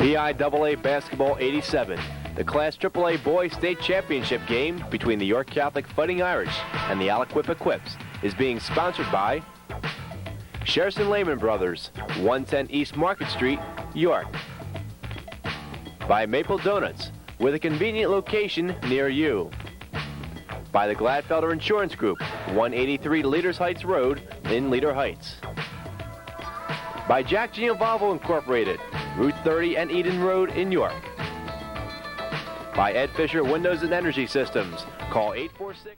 PIAA Basketball 87, the Class AAA Boys State Championship game between the York Catholic Fighting Irish and the Aliquippa Quips is being sponsored by Sherson Lehman Brothers, 110 East Market Street, York. By Maple Donuts, with a convenient location near you. By the Gladfelder Insurance Group, 183 Leaders Heights Road in Leader Heights. By Jack Volvo Incorporated, Route 30 and Eden Road in York. By Ed Fisher Windows and Energy Systems. Call 846.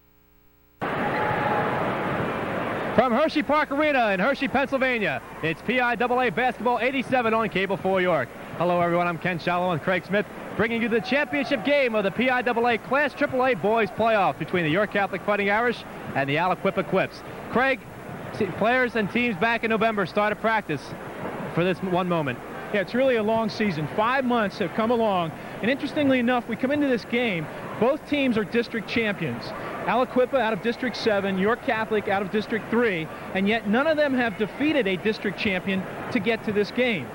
From Hershey Park Arena in Hershey, Pennsylvania, it's PIAA Basketball 87 on Cable 4 York. Hello, everyone. I'm Ken Shallow and Craig Smith, bringing you the championship game of the PIAA Class AAA Boys Playoff between the York Catholic Fighting Irish and the Aliquippa Quips. Craig, players and teams back in November started practice for this one moment. Yeah, it's really a long season. 5 months have come along, and interestingly enough, we come into this game, both teams are district champions. Aliquippa out of District 7, York Catholic out of District 3, and yet none of them have defeated a district champion to get to this game.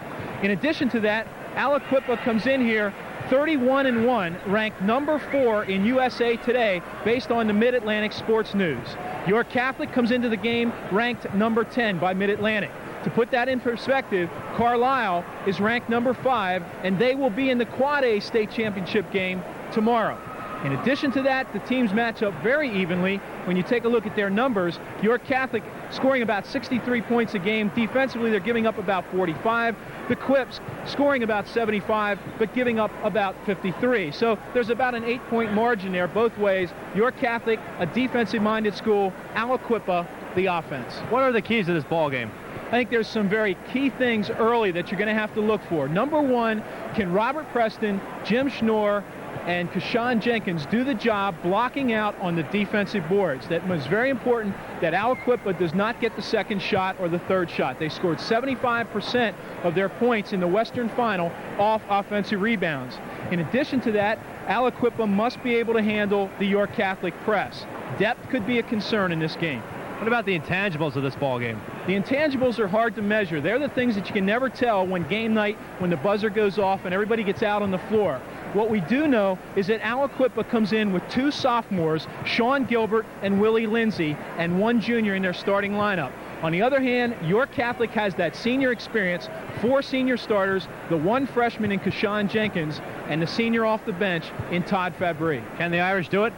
In addition to that, Aliquippa comes in here 31-1, ranked number 4 in USA Today based on the Mid-Atlantic Sports News. York Catholic comes into the game ranked number 10 by Mid-Atlantic. To put that in perspective, Carlisle is ranked number 5, and they will be in the Quad A state championship game tomorrow. In addition to that, the teams match up very evenly. When you take a look at their numbers, York Catholic scoring about 63 points a game. Defensively, they're giving up about 45. The Quips scoring about 75, but giving up about 53. So there's about an 8-point margin there both ways. York Catholic, a defensive-minded school. Aliquippa, the offense. What are the keys to this ball game? I think there's some very key things early that you're going to have to look for. Number one, can Robert Preston, Jim Schnorr, and Kashawn Jenkins do the job blocking out on the defensive boards? That was very important that Aliquippa does not get the second shot or the third shot. They scored 75% of their points in the Western Final off offensive rebounds. In addition to that, Aliquippa must be able to handle the York Catholic press. Depth could be a concern in this game. What about the intangibles of this ball game? The intangibles are hard to measure. They're the things that you can never tell when game night, when the buzzer goes off and everybody gets out on the floor. What we do know is that Aliquippa comes in with 2 sophomores, Sean Gilbert and Willie Lindsay, and 1 junior in their starting lineup. On the other hand, York Catholic has that senior experience, 4 senior starters, the 1 freshman in Kashawn Jenkins, and the senior off the bench in Todd Fabry. Can the Irish do it?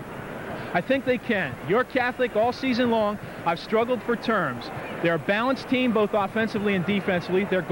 I think they can. York Catholic all season long, I've struggled for terms. They're a balanced team both offensively and defensively. They're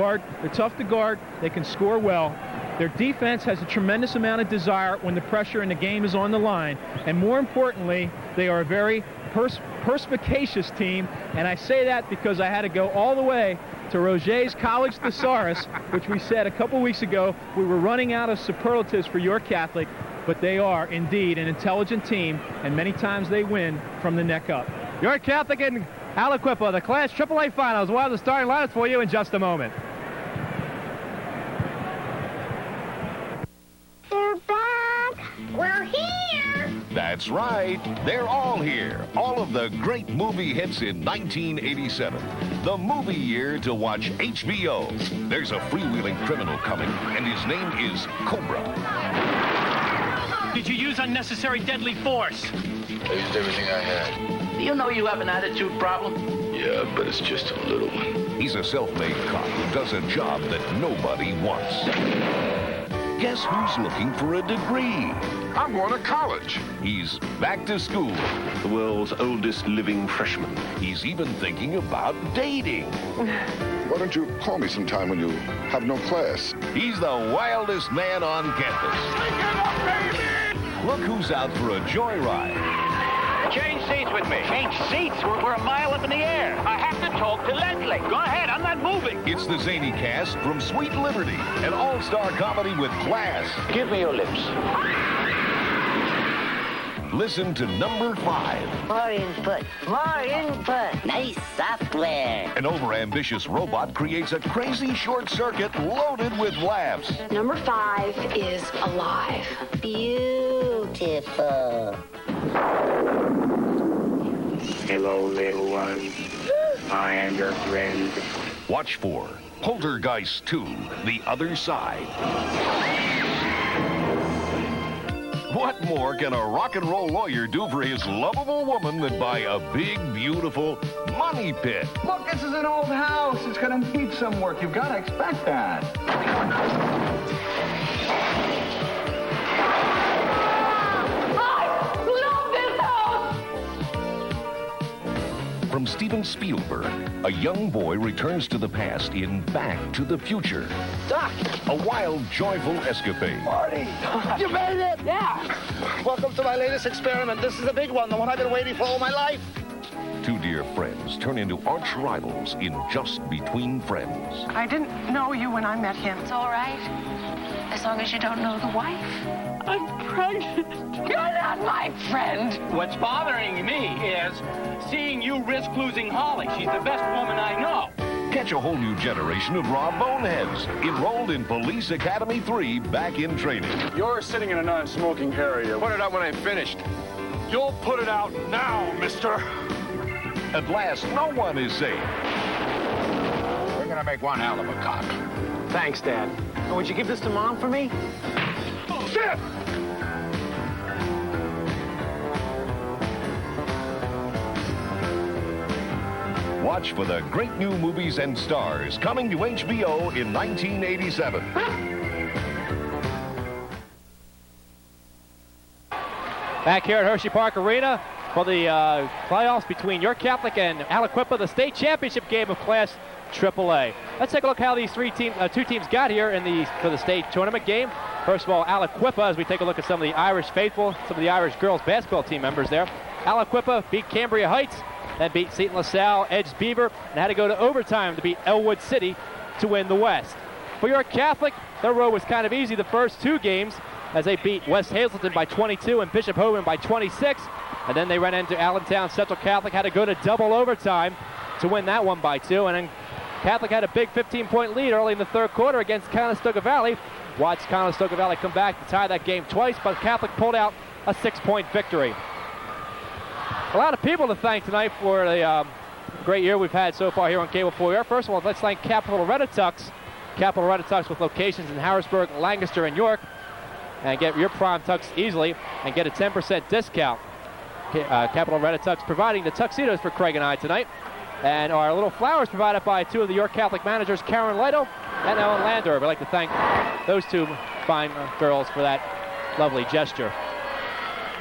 tough to guard. They can score well. Their defense has a tremendous amount of desire when the pressure in the game is on the line. And more importantly, they are a very perspicacious team. And I say that because I had to go all the way to Roget's College Thesaurus, which we said a couple weeks ago we were running out of superlatives for York Catholic. But they are indeed an intelligent team, and many times they win from the neck up. York Catholic and Aliquippa, the Class AAA Finals. We'll have the starting lineups for you in just a moment. They're back. We're here. That's right. They're all here. All of the great movie hits in 1987. The movie year to watch HBO. There's a freewheeling criminal coming, and his name is Cobra. Did you use unnecessary deadly force? I used everything I had. You know you have an attitude problem? Yeah, but it's just a little one. He's a self-made cop who does a job that nobody wants. Guess who's looking for a degree? I'm going to college. He's back to school. The world's oldest living freshman. He's even thinking about dating. Why don't you call me sometime when you have no class? He's the wildest man on campus. Take it up, baby! Look who's out for a joyride. Change seats with me. Change seats? We're a mile up in the air. I have to talk to Leslie. Go ahead, I'm not moving. It's the zany cast from Sweet Liberty, an all-star comedy with class. Give me your lips. Listen to number 5. More input. More input. Nice software. An overambitious robot creates a crazy short circuit loaded with laughs. Number 5 is alive. Beautiful. Hello, little one. I am your friend. Watch for Poltergeist 2, The Other Side. What more can a rock and roll lawyer do for his lovable woman than buy a big, beautiful money pit? Look, this is an old house. It's going to need some work. You've got to expect that. From Steven Spielberg, a young boy returns to the past in Back to the Future. Doc! A wild, joyful escapade. Marty! You made it! Yeah. Welcome to my latest experiment. This is the big one, the one I've been waiting for all my life. Two dear friends turn into arch rivals in Just Between Friends. I didn't know you when I met him. It's all right, as long as you don't know the wife. I'm pregnant. You're not my friend. What's bothering me is seeing you risk losing Holly. She's the best woman I know. Catch a whole new generation of raw boneheads enrolled in Police Academy 3 back in training. You're sitting in a non-smoking area. Put it out when I'm finished. You'll put it out now, mister. At last, no one is safe. We're going to make one hell of a cop. Thanks, Dad. Oh, would you give this to Mom for me? Shit! Watch for the great new movies and stars coming to HBO in 1987. Back here at Hershey Park Arena for the playoffs between York Catholic and Aliquippa, the state championship game of Class AAA. Let's take a look how these two teams got here for the state tournament game. First of all, Aliquippa, as we take a look at some of the Irish faithful, some of the Irish girls basketball team members there. Aliquippa beat Cambria Heights, then beat St. LaSalle, Edge Beaver, and had to go to overtime to beat Elwood City to win the West. For York Catholic, their road was kind of easy the first two games as they beat West Hazleton by 22 and Bishop Hogan by 26. And then they ran into Allentown Central Catholic, had to go to double overtime to win that one by 2. And then Catholic had a big 15-point lead early in the third quarter against Conestoga Valley. Watched Conestoga Valley come back to tie that game twice, but Catholic pulled out a 6-point victory. A lot of people to thank tonight for the great year we've had so far here on Cable 4 York. First of all, let's thank Capital Red-A-Tux. Capital Red-A-Tux with locations in Harrisburg, Lancaster, and York. And get your prime tux easily and get a 10% discount. Capital Red-A-Tux providing the tuxedos for Craig and I tonight. And our little flowers provided by two of the York Catholic managers, Karen Lido and Ellen Lander. We'd like to thank those two fine girls for that lovely gesture.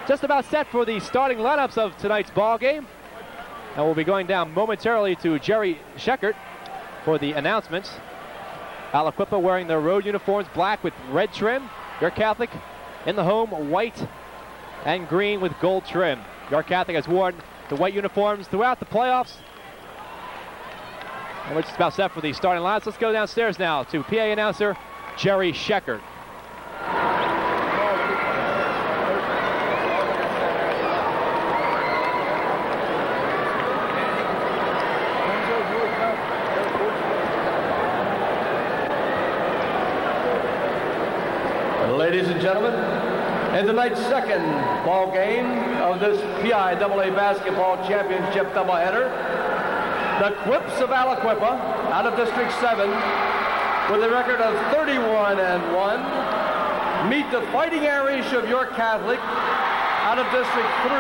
Just about set for the starting lineups of tonight's ball game. And we'll be going down momentarily to Jerry Scheckert for the announcements. Aliquippa wearing their road uniforms, black with red trim. York Catholic in the home, white and green with gold trim. York Catholic has worn the white uniforms throughout the playoffs. And we're just about set for the starting lineups. Let's go downstairs now to PA announcer Jerry Scheckert. Ladies and gentlemen, in tonight's second ball game of this PIAA basketball championship doubleheader, the Quips of Aliquippa out of District 7 with a record of 31-1 meet the Fighting Irish of York Catholic out of District 3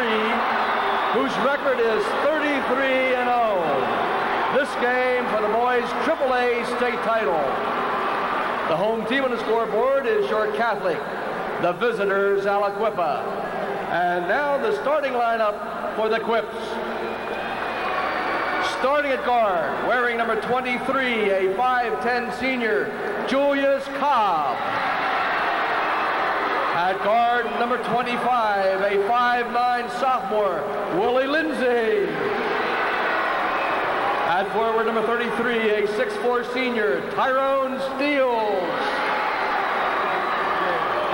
whose record is 33-0. This game for the boys' AAA state title. The home team on the scoreboard is York Catholic. The visitors, Aliquippa. And now the starting lineup for the Quips. Starting at guard, wearing number 23, a 5'10 senior, Julius Cobb. At guard, number 25, a 5'9 sophomore, Willie Lindsay. At forward, number 33, a 6'4 senior, Tyrone Steele.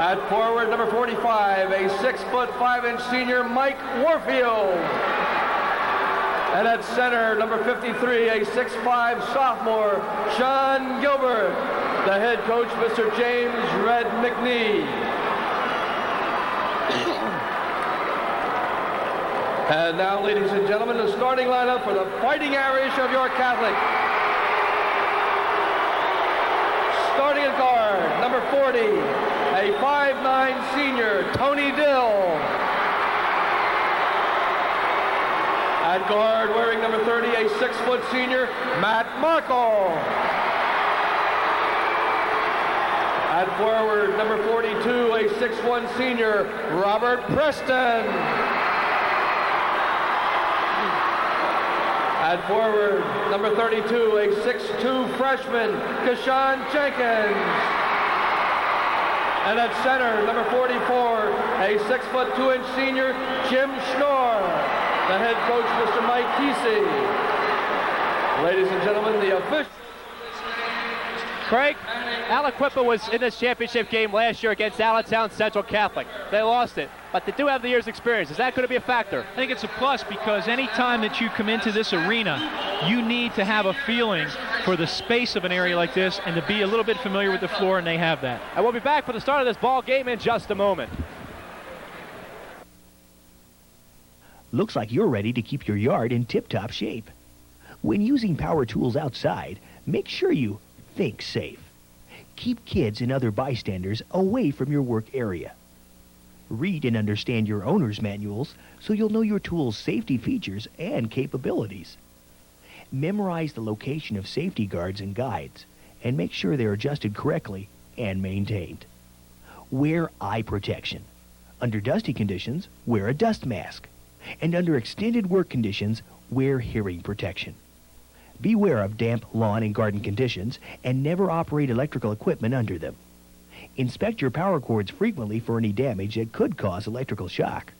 At forward, number 45, a 6'5" senior, Mike Warfield. And at center, number 53, a 6'5 sophomore, Sean Gilbert. The head coach, Mr. James Red McNee. And now, ladies and gentlemen, the starting lineup for the Fighting Irish of York Catholic. Starting at guard, number 40, a 5'9" senior, Tony Dill. At guard, wearing number 30, a 6-foot senior, Matt Markle. At forward, number 42, a 6'1" senior, Robert Preston. At forward, number 32, a 6'2" freshman, Kashawn Jenkins. And at center, number 44, a 6' 2" senior, Jim Schnorr. The head coach, Mr. Mike Kesey. Ladies and gentlemen, the official. Craig, Aliquippa was in this championship game last year against Allentown Central Catholic. They lost it, but they do have the year's experience. Is that going to be a factor? I think it's a plus because any time that you come into this arena, you need to have a feeling for the space of an area like this and to be a little bit familiar with the floor, and they have that. And we'll be back for the start of this ball game in just a moment. Looks like you're ready to keep your yard in tip-top shape. When using power tools outside, make sure you think safe. Keep kids and other bystanders away from your work area. Read and understand your owner's manuals so you'll know your tool's safety features and capabilities. Memorize the location of safety guards and guides and make sure they're adjusted correctly and maintained. Wear eye protection. Under dusty conditions, wear a dust mask. And under extended work conditions, wear hearing protection. Beware of damp lawn and garden conditions and never operate electrical equipment under them. Inspect your power cords frequently for any damage that could cause electrical shock.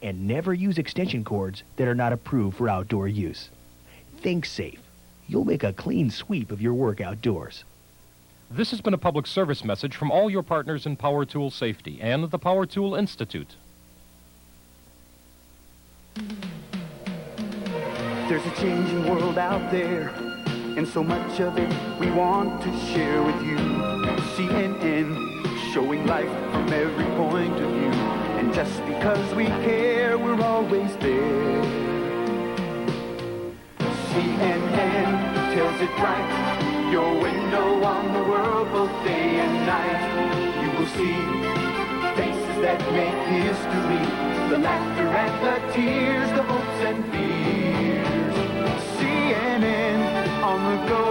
And never use extension cords that are not approved for outdoor use. Think safe. You'll make a clean sweep of your work outdoors. This has been a public service message from all your partners in power tool safety and the Power Tool Institute. There's a changing world out there, and so much of it we want to share with you. CNN, showing life from every point of view. And just because we care, we're always there. CNN tells it right, your window on the world both day and night. You will see faces that make history, the laughter and the tears, the hopes and fears. CNN on the go,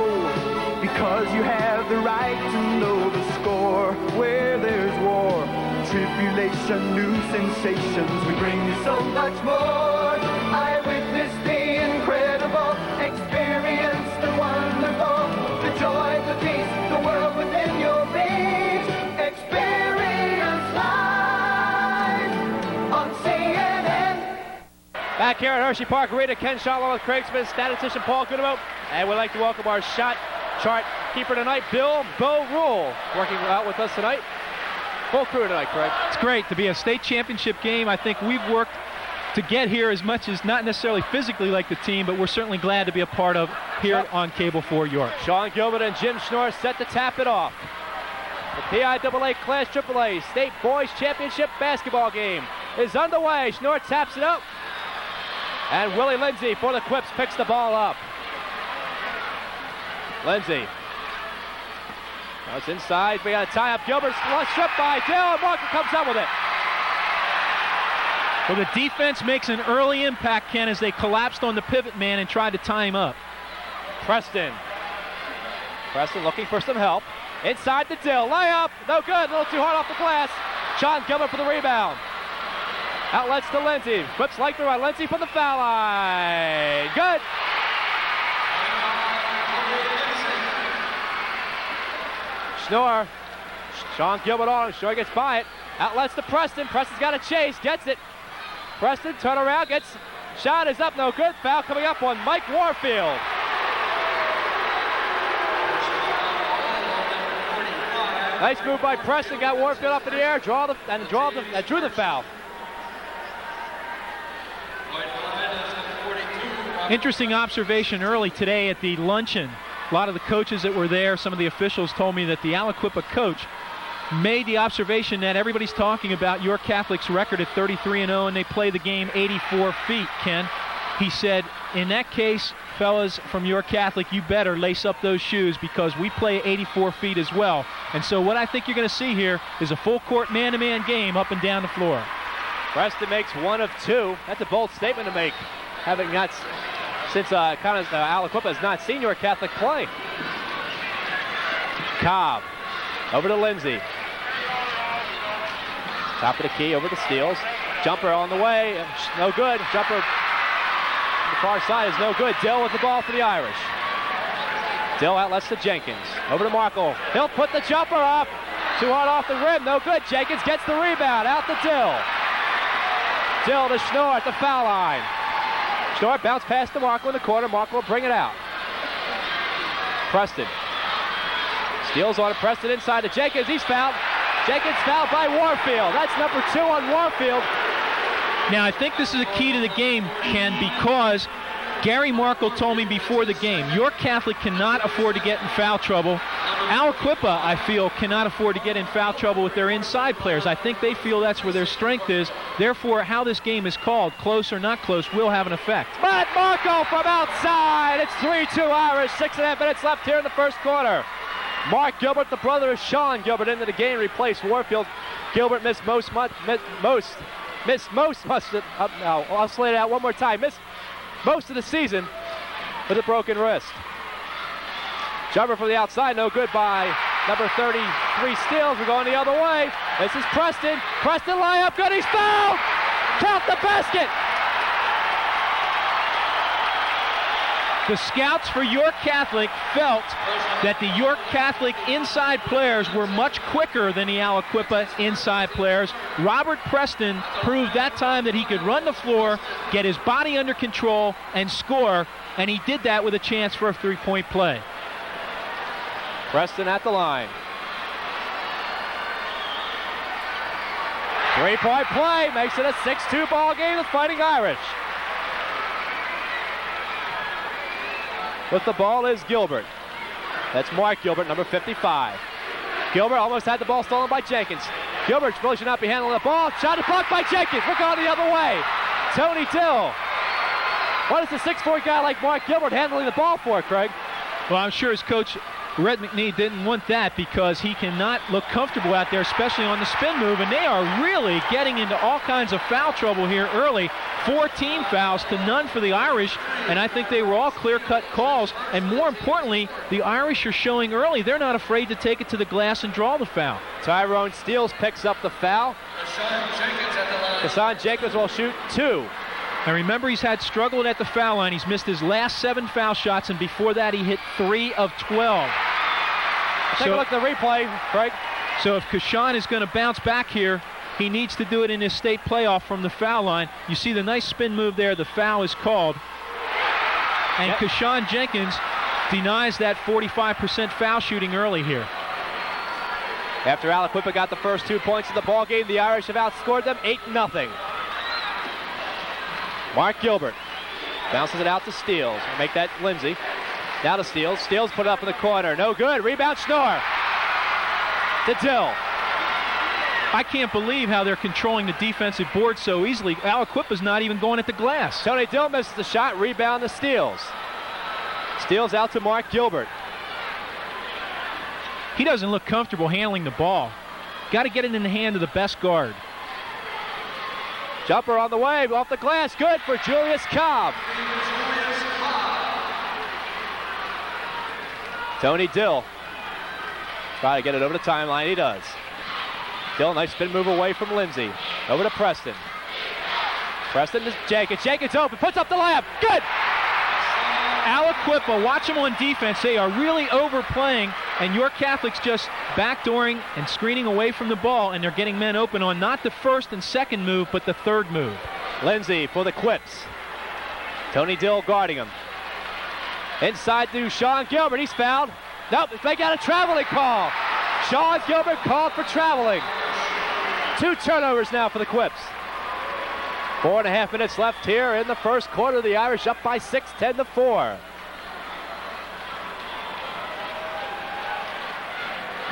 because you have the right to know the score. Where there's war, tribulation, new sensations, we bring you so much more. I witnessed the incredible, experience the wonderful, the joy, the peace, the world within your reach. Experience life on CNN. Back here at Hershey Park Arena, Ken Shalom with Craig Smith, statistician Paul Goodenough, and we'd like to welcome our shot chart keeper tonight, Bill Bo Rule, working out with us tonight. Full crew tonight, Craig. It's great to be a state championship game. I think we've worked to get here as much as not necessarily physically like the team, but we're certainly glad to be a part of here on Cable 4 York. Sean Gilbert and Jim Schnorr set to tap it off. The PIAA Class AAA State Boys Championship basketball game is underway. Schnorr taps it up, and Willie Lindsay for the Quips picks the ball up. Lindsay. Now it's inside. We got a tie-up. Gilbert stripped by Dale. Walker comes up with it. Well, the defense makes an early impact, Ken, as they collapsed on the pivot man and tried to tie him up. Preston looking for some help. Inside the Dill. Layup. No good. A little too hard off the glass. Sean Gilbert for the rebound. Outlets to Lindsay. Quips like the right. Lindsay from the foul line. Good. Schnorr. Sean Gilbert on. Schnorr gets by it. Outlets to Preston. Preston's got a chase. Gets it. Preston turn around. Gets. Shot is up. No good. Foul coming up on Mike Warfield. Nice move by Preston. Got Warfield up in the air. Drew the foul. Interesting observation early today at the luncheon. A lot of the coaches that were there, some of the officials told me that the Aliquippa coach made the observation that everybody's talking about York Catholic's record at 33-0, and they play the game 84 feet, Ken. He said, in that case, fellas from York Catholic, you better lace up those shoes because we play 84 feet as well. And so what I think you're going to see here is a full-court man-to-man game up and down the floor. Preston makes 1 of 2. That's a bold statement to make, having not, since Aliquippa has not seen York Catholic play. Cobb over to Lindsay. Top of the key over the Steels. Jumper on the way, no good. Jumper on the far side is no good. Dill with the ball for the Irish. Dill outlets to Jenkins. Over to Markle. He'll put the jumper up. Too hard off the rim, no good. Jenkins gets the rebound, out to Dill. Dill to Schnorr at the foul line. Schnorr bounce past to Markle in the corner. Markle will bring it out. Preston. Steals on Preston inside to Jenkins. He's fouled. Jenkins fouled by Warfield. That's number 2 on Warfield. Now, I think this is a key to the game, Ken, because Gary Markle told me before the game, York Catholic cannot afford to get in foul trouble. Aliquippa, I feel, cannot afford to get in foul trouble with their inside players. I think they feel that's where their strength is. Therefore, how this game is called, close or not close, will have an effect. But Markle from outside. It's 3-2 Irish. 6.5 minutes left here in the first quarter. Mark Gilbert, the brother of Sean Gilbert, into the game, replaced Warfield. Gilbert missed most. I'll slay it out one more time. Missed most of the season with a broken wrist. Jumper from the outside, no good by number 33 Steels. We're going the other way. This is Preston. Preston layup, good. He's fouled. Count the basket. The scouts for York Catholic felt that the York Catholic inside players were much quicker than the Aliquippa inside players. Robert Preston proved that time that he could run the floor, get his body under control, and score, and he did that with a chance for a three-point play. Preston at the line. Three-point play makes it a 6-2 ball game with Fighting Irish. With the ball is Gilbert. That's Mark Gilbert, number 55. Gilbert almost had the ball stolen by Jenkins. Gilbert really should not be handling the ball. Shot blocked by Jenkins. We're going the other way. Tony Dill. What is the 6'4" guy like Mark Gilbert handling the ball for, Craig? Well, I'm sure his coach, Red McNee, didn't want that because he cannot look comfortable out there, especially on the spin move, and they are really getting into all kinds of foul trouble here early. 4 team fouls to none for the Irish, and I think they were all clear-cut calls, and more importantly, the Irish are showing early they're not afraid to take it to the glass and draw the foul. Tyrone Steels picks up the foul. Kassan Jenkins will shoot 2. And remember, he's had struggled at the foul line. He's missed his last 7 foul shots, and before that he hit 3 of 12. Take a look at the replay, Craig. So if Kashan is going to bounce back here, he needs to do it in his state playoff from the foul line. You see the nice spin move there. The foul is called. And Kashan Jenkins denies that 45% foul shooting early here. After Aliquippa got the first 2 points of the ball game, the Irish have outscored them 8-0. Mark Gilbert bounces it out to Steels. Make that Lindsay. Now to Steels. Steels put it up in the corner. No good. Rebound Schnorr. To Dill. I can't believe how they're controlling the defensive board so easily. Aliquippa's not even going at the glass. Tony Dill misses the shot. Rebound to Steels. Steels out to Mark Gilbert. He doesn't look comfortable handling the ball. Got to get it in the hand of the best guard. Jumper on the way, off the glass, good for Julius Cobb. Tony Dill. Try to get it over the timeline, he does. Dill, nice spin move away from Lindsay. Over to Preston. Preston to Jenkins. Jenkins open, puts up the layup, good! Aliquippa, watch them on defense. They are really overplaying, and York Catholic's just backdooring and screening away from the ball, and they're getting men open on not the first and second move, but the third move. Lindsay for the Quips. Tony Dill guarding him. Inside to Sean Gilbert. He's fouled. Nope, they got a traveling call. Sean Gilbert called for traveling. 2 turnovers now for the Quips. 4.5 minutes left here in the first quarter. The Irish up by 6, 10-4.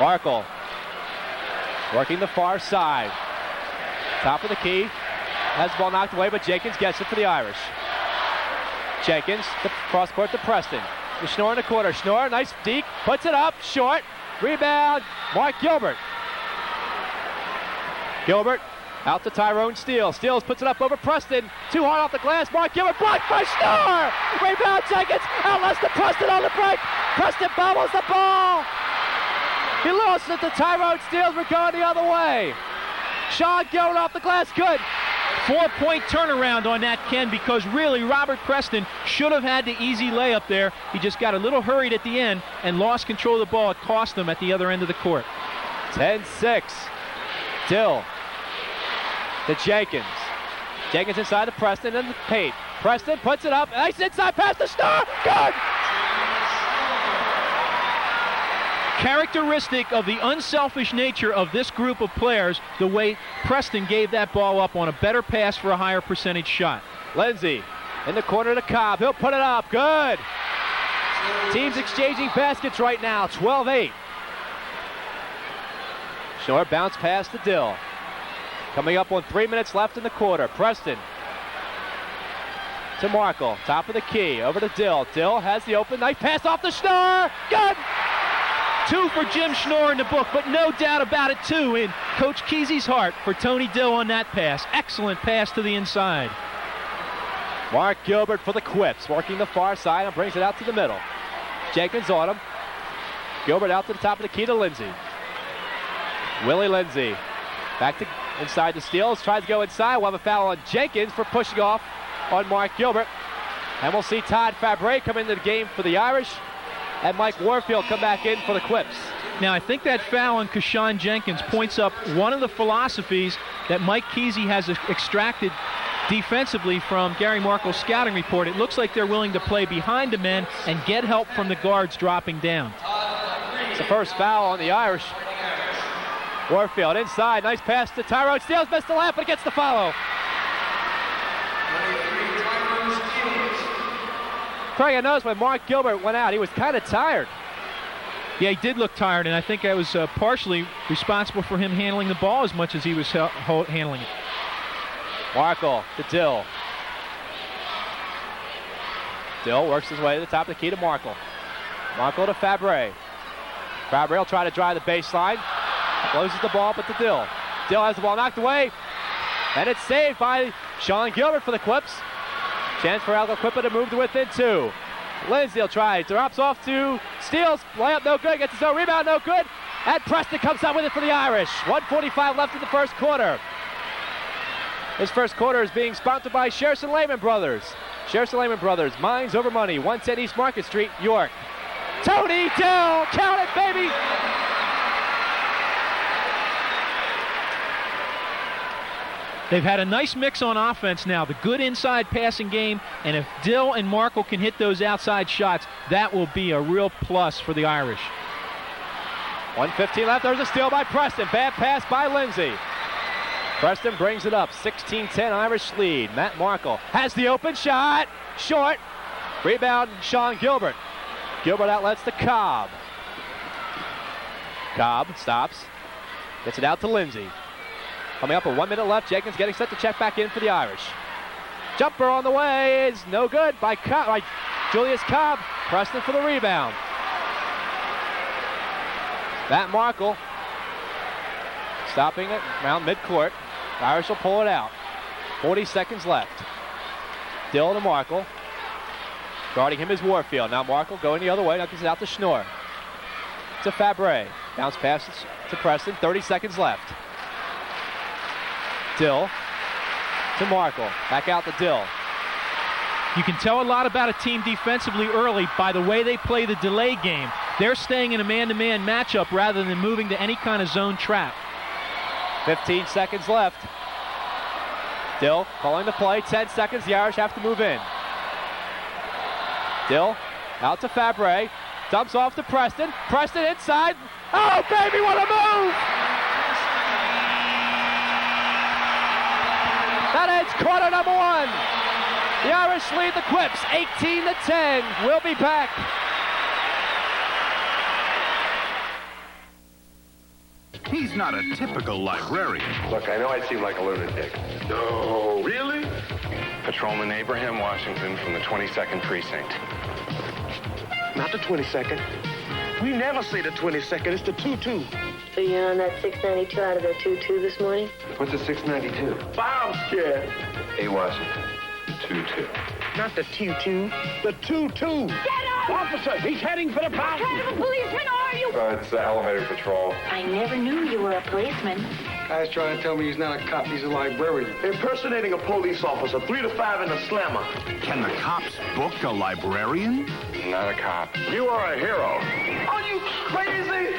Markle working the far side. Top of the key. Has the ball knocked away, but Jenkins gets it for the Irish. Jenkins, the cross court to Preston. The Schnorr in the corner. Schnorr, nice deke, puts it up, short. Rebound, Mark Gilbert. Gilbert out to Tyrone Steele. Steele puts it up over Preston. Too hard off the glass. Mark Gilbert blocked by Schnorr. Rebound Jenkins. Outlets to Preston on the break. Preston bobbles the ball. He lost it to Tyrone Steele. We're going the other way. Sean Gilbert off the glass. Good. 4-point turnaround on that, Ken, because really Robert Preston should have had the easy layup there. He just got a little hurried at the end and lost control of the ball. It cost them at the other end of the court. 10-6. Dill to Jenkins. Jenkins inside to Preston and the paint. Preston puts it up. Nice inside pass to Schnorr. Good. Characteristic of the unselfish nature of this group of players, the way Preston gave that ball up on a better pass for a higher percentage shot. Lindsay in the corner to Cobb. He'll put it up. Good. Teams exchanging baskets right now. 12-8. Schnorr bounce pass to Dill. Coming up on 3 minutes left in the quarter. Preston to Markle. Top of the key. Over to Dill. Dill has the open. Nice pass off the Schnorr. Good. 2 for Jim Schnorr in the book, but no doubt about it, 2 in Coach Kesey's heart for Tony Dill on that pass. Excellent pass to the inside. Mark Gilbert for the Quips, working the far side and brings it out to the middle. Jenkins on him. Gilbert out to the top of the key to Lindsay. Willie Lindsay back to inside the Steele. Tries to go inside. We'll have a foul on Jenkins for pushing off on Mark Gilbert. And we'll see Todd Fabre come into the game for the Irish. And Mike Warfield come back in for the Quips. Now, I think that foul on Kashawn Jenkins points up one of the philosophies that Mike Kesey has extracted defensively from Gary Markle's scouting report. It looks like they're willing to play behind the men and get help from the guards dropping down. It's the first foul on the Irish. Warfield inside. Nice pass to Tyrone. Steele's missed the lap, but gets the follow. Craig, I noticed when Mark Gilbert went out, he was kind of tired. Yeah, he did look tired, and I think that was partially responsible for him handling the ball as much as he was handling it. Markle to Dill. Dill works his way to the top of the key to Markle. Markle to Fabre. Fabre will try to drive the baseline. Closes the ball, but to Dill. Dill has the ball knocked away, and it's saved by Sean Gilbert for the Quips. Chance for Aliquippa to move to within 2. Lindsay will try. Drops off to Steele's. Layup no good. Gets his own rebound no good. And Preston comes out with it for the Irish. 1:45 left in the first quarter. This first quarter is being sponsored by Sherson Lehman Brothers. Sherson Lehman Brothers. Minds over money. 110 East Market Street, York. Tony Dill. Count it, baby. They've had a nice mix on offense now. The good inside passing game, and if Dill and Markle can hit those outside shots, that will be a real plus for the Irish. 1:15 left. There's a steal by Preston. Bad pass by Lindsay. Preston brings it up. 16-10 Irish lead. Matt Markle has the open shot. Short. Rebound Sean Gilbert. Gilbert outlets to Cobb. Cobb stops. Gets it out to Lindsay. Coming up with 1 minute left. Jenkins getting set to check back in for the Irish. Jumper on the way is no good by Julius Cobb. Preston for the rebound. Matt Markle stopping it around midcourt. The Irish will pull it out. 40 seconds left. Dill to Markle. Guarding him is Warfield. Now Markle going the other way. Now this is out to Schnorr. To Fabre. Bounce pass to Preston. 30 seconds left. Dill to Markle. Back out to Dill. You can tell a lot about a team defensively early by the way they play the delay game. They're staying in a man-to-man matchup rather than moving to any kind of zone trap. 15 seconds left. Dill calling the play. 10 seconds. The Irish have to move in. Dill out to Fabre. Dumps off to Preston. Preston inside. Oh, baby, what a move! That ends quarter number 1. The Irish lead the Quips 18-10. We'll be back. He's not a typical librarian. Look, I know I seem like a lunatic. No. Really? Patrolman Abraham Washington from the 22nd Precinct. Not the 22nd. We never say the 22nd. It's the 2-2. So you're on that 692 out of their 2-2 this morning? What's the 692? Bomb scare. A. Washington, 2-2. Not the 2-2. The 2-2. Get up! Officer, he's heading for the pound. What kind of a policeman are you? It's the Alameda Patrol. I never knew you were a policeman. Guy's trying to tell me he's not a cop, he's a librarian. Impersonating a police officer, 3 to 5 in the slammer. Can the cops book a librarian? Not a cop. You are a hero. Are you crazy?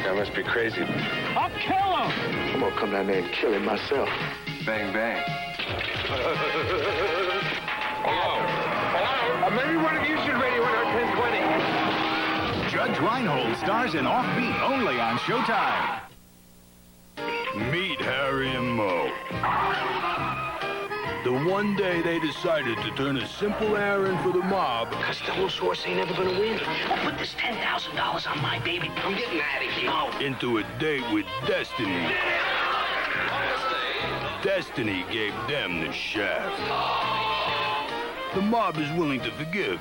I must be crazy. I'll kill him. I'm gonna come down there and kill him myself. Bang, bang. Hello? Maybe one of you should radio in our 1020. Judge Reinhold stars in Offbeat only on Showtime. Meet Harry and Mo. The one day they decided to turn a simple errand for the mob. Because the whole source ain't ever gonna win. I'll put this $10,000 on my baby. I'm getting out of here. No. Into a date with Destiny. Destiny gave them the shaft. The mob is willing to forgive.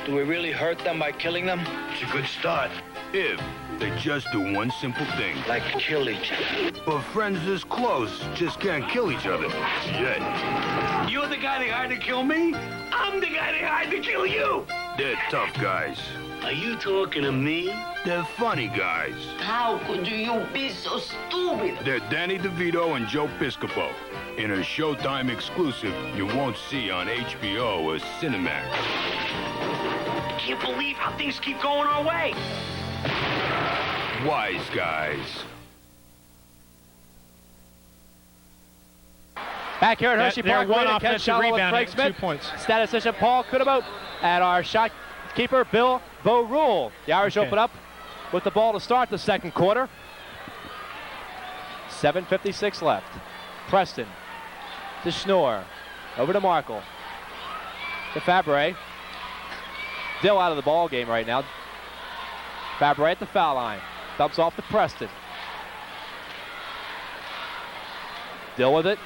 Do we really hurt them by killing them? It's a good start. If they just do one simple thing. Like kill each other. But friends this close just can't kill each other. Yet. You're the guy they hired to kill me? I'm the guy they hired to kill you. They're tough guys. Are you talking to me? They're funny guys. How could you be so stupid? They're Danny DeVito and Joe Piscopo. In a Showtime exclusive you won't see on HBO or Cinemax. I can't believe how things keep going our way. Wise guys. Back here at Hershey Park, one Ken offensive Shallow rebound, Craig Smith, 2 points. Statistician Paul Kudamote, and our shot keeper Bill Vorule. The Irish open up with the ball to start the second quarter. 7:56 left. Preston to Schnorr, over to Markle, to Fabre. Dill out of the ball game right now. Fabre at the foul line, dumps off to Preston. Dill with it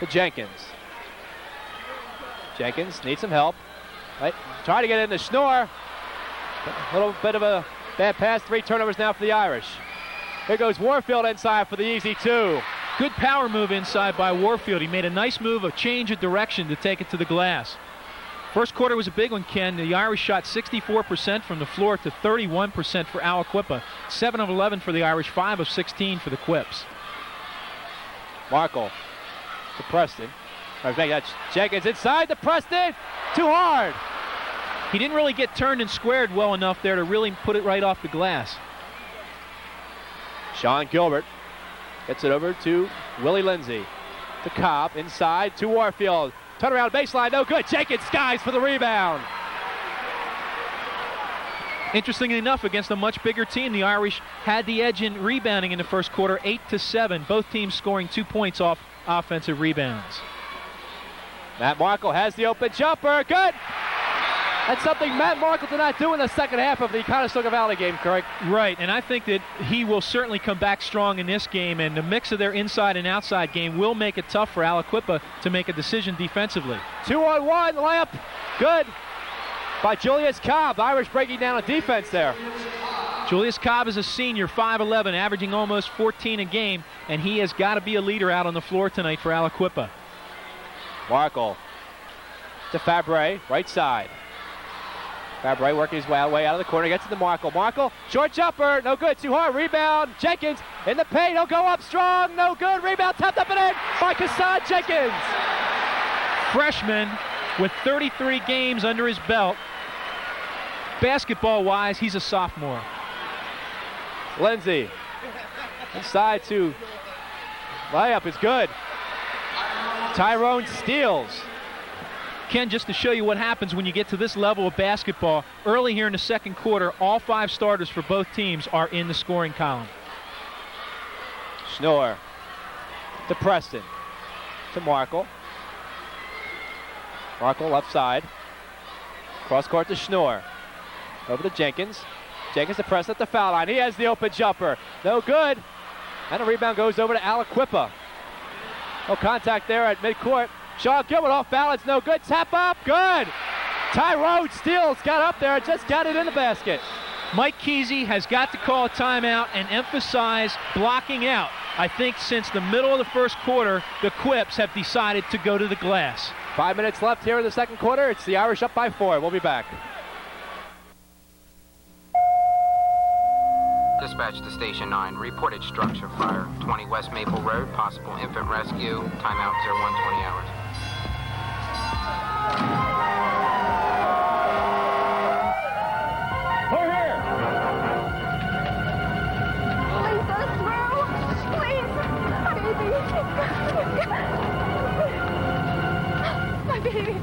to Jenkins. Jenkins needs some help. Right, try to get into Schnorr. A little bit of a bad pass. 3 turnovers now for the Irish. Here goes Warfield inside for the easy 2. Good power move inside by Warfield. He made a nice move, a change of direction to take it to the glass. First quarter was a big one, Ken. The Irish shot 64% from the floor to 31% for Aliquippa. 7 of 11 for the Irish, 5 of 16 for the Quips. Markle to Preston. That's Jenkins inside to Preston. Too hard. He didn't really get turned and squared well enough there to really put it right off the glass. Sean Gilbert gets it over to Willie Lindsay. To Cobb, inside to Warfield. Turnaround baseline, no good. Jenkins skies for the rebound. Interestingly enough, against a much bigger team, the Irish had the edge in rebounding in the first quarter, 8-7. Both teams scoring 2 points off offensive rebounds. Matt Markle has the open jumper. Good. That's something Matt Markle did not do in the second half of the Conestoga Valley game, correct? Right, and I think that he will certainly come back strong in this game, and the mix of their inside and outside game will make it tough for Aliquippa to make a decision defensively. 2-on-1, layup, good by Julius Cobb. Irish breaking down on defense there. Julius Cobb is a senior, 5'11", averaging almost 14 a game, and he has got to be a leader out on the floor tonight for Aliquippa. Markle to Fabre, right side. Fabre working his way out of the corner, gets to the Markle. Markle, short jumper, no good, too hard, rebound. Jenkins in the paint, he'll go up strong, no good, rebound, tapped up and in by Kassad Jenkins. Freshman with 33 games under his belt. Basketball-wise, he's a sophomore. Lindsay, inside to layup is good. Tyrone steals. Ken, just to show you what happens when you get to this level of basketball, early here in the second quarter, all 5 starters for both teams are in the scoring column. Schnorr to Preston, to Markle. Markle left side. Cross court to Schnorr. Over to Jenkins. Jenkins to Preston at the foul line. He has the open jumper. No good. And the rebound goes over to Aliquippa. No contact there at midcourt. Sean Gilbert off balance, no good. Tap up, good. Tyrone Steele got up there and just got it in the basket. Mike Kesey has got to call a timeout and emphasize blocking out. I think since the middle of the first quarter, the Quips have decided to go to the glass. 5 minutes left here in the second quarter. It's the Irish up by 4. We'll be back. Dispatch to Station 9. Reported structure fire. 20 West Maple Road. Possible infant rescue. Timeout 0120 hours. We're here. Please go through. Please. My baby.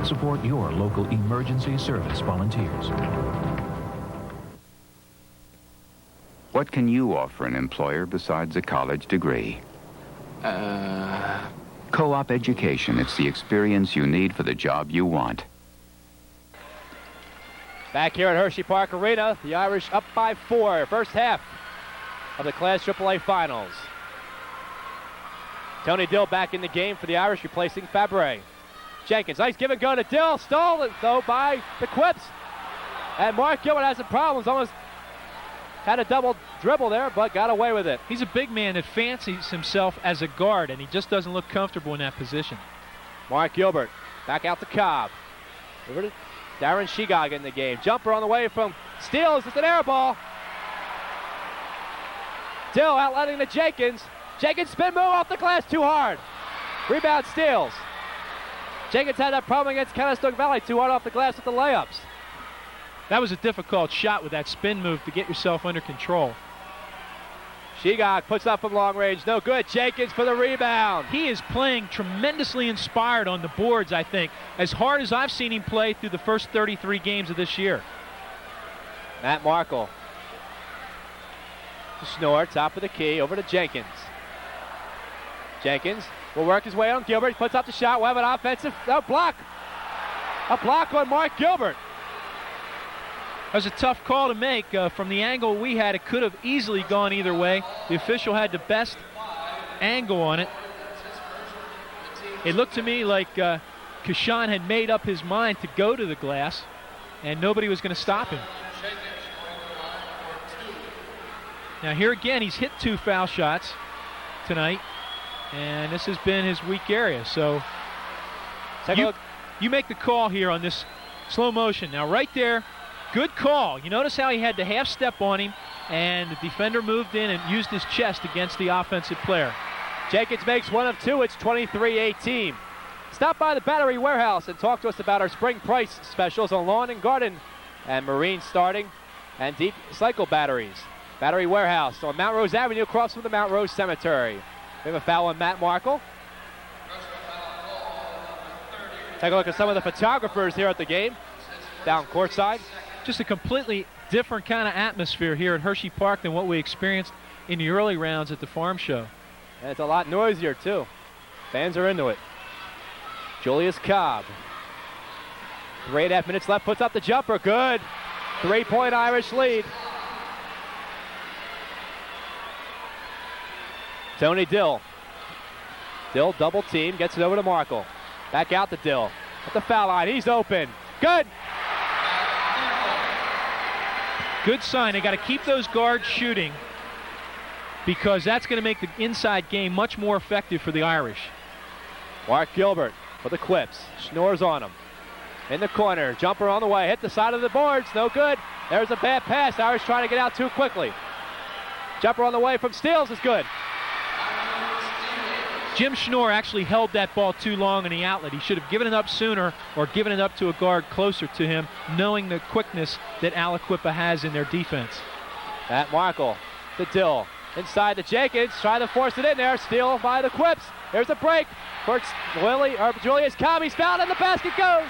Support your local emergency service volunteers. What can you offer an employer besides a college degree? Co-op education. It's the experience you need for the job you want. Back here at Hershey Park Arena, the Irish up by 4. First half of the Class AAA Finals. Tony Dill back in the game for the Irish, replacing Fabre. Jenkins, nice give and go to Dill. Stolen, though, by the Quips. And Mark Gilbert has some problems. Almost had a double dribble there, but got away with it. He's a big man that fancies himself as a guard, and he just doesn't look comfortable in that position. Mark Gilbert back out to Cobb. Over to Darren Shegog in the game. Jumper on the way from Steele. It's an air ball. Dill outletting to Jenkins. Jenkins spin move off the glass too hard. Rebound Steele. Jenkins had that problem against Conestoga Valley, too hard off the glass with the layups. That was a difficult shot with that spin move to get yourself under control. Shegog puts up from long range. No good. Jenkins for the rebound. He is playing tremendously inspired on the boards, I think, as hard as I've seen him play through the first 33 games of this year. Matt Markle. Schnorr, top of the key, over to Jenkins. Jenkins will work his way on Gilbert. He puts up the shot. We'll have an offensive block. A block on Mark Gilbert. That was a tough call to make. From the angle we had, it could have easily gone either way. The official had the best angle on it. It looked to me like Kashan had made up his mind to go to the glass, and nobody was going to stop him. Now here again, he's hit 2 foul shots tonight, and this has been his weak area. So you make the call here on this slow motion. Now right there, good call. You notice how he had the half step on him, and the defender moved in and used his chest against the offensive player. Jenkins makes 1 of 2. It's 23-18. Stop by the Battery Warehouse and talk to us about our spring price specials on lawn and garden and marine starting and deep cycle batteries. Battery Warehouse on Mount Rose Avenue across from the Mount Rose Cemetery. We have a foul on Matt Markle. Take a look at some of the photographers here at the game down courtside. Just a completely different kind of atmosphere here at Hershey Park than what we experienced in the early rounds at the farm show. And it's a lot noisier, too. Fans are into it. Julius Cobb. 3.5 minutes left, puts up the jumper. Good. 3-point Irish lead. Tony Dill. Dill double team, gets it over to Markle. Back out to Dill. At the foul line, he's open. Good. Good sign. They got to keep those guards shooting because that's going to make the inside game much more effective for the Irish. Mark Gilbert for the Quips. Schnorr's on him. In the corner. Jumper on the way. Hit the side of the boards. No good. There's a bad pass. Irish trying to get out too quickly. Jumper on the way from Steele is good. Jim Schnorr actually held that ball too long in the outlet. He should have given it up sooner or given it up to a guard closer to him, knowing the quickness that Aliquippa has in their defense. Matt Markle to Dill. Inside to Jenkins. Trying to force it in there. Steal by the Quips. There's a break for Julius Cobb. He's fouled and the basket goes.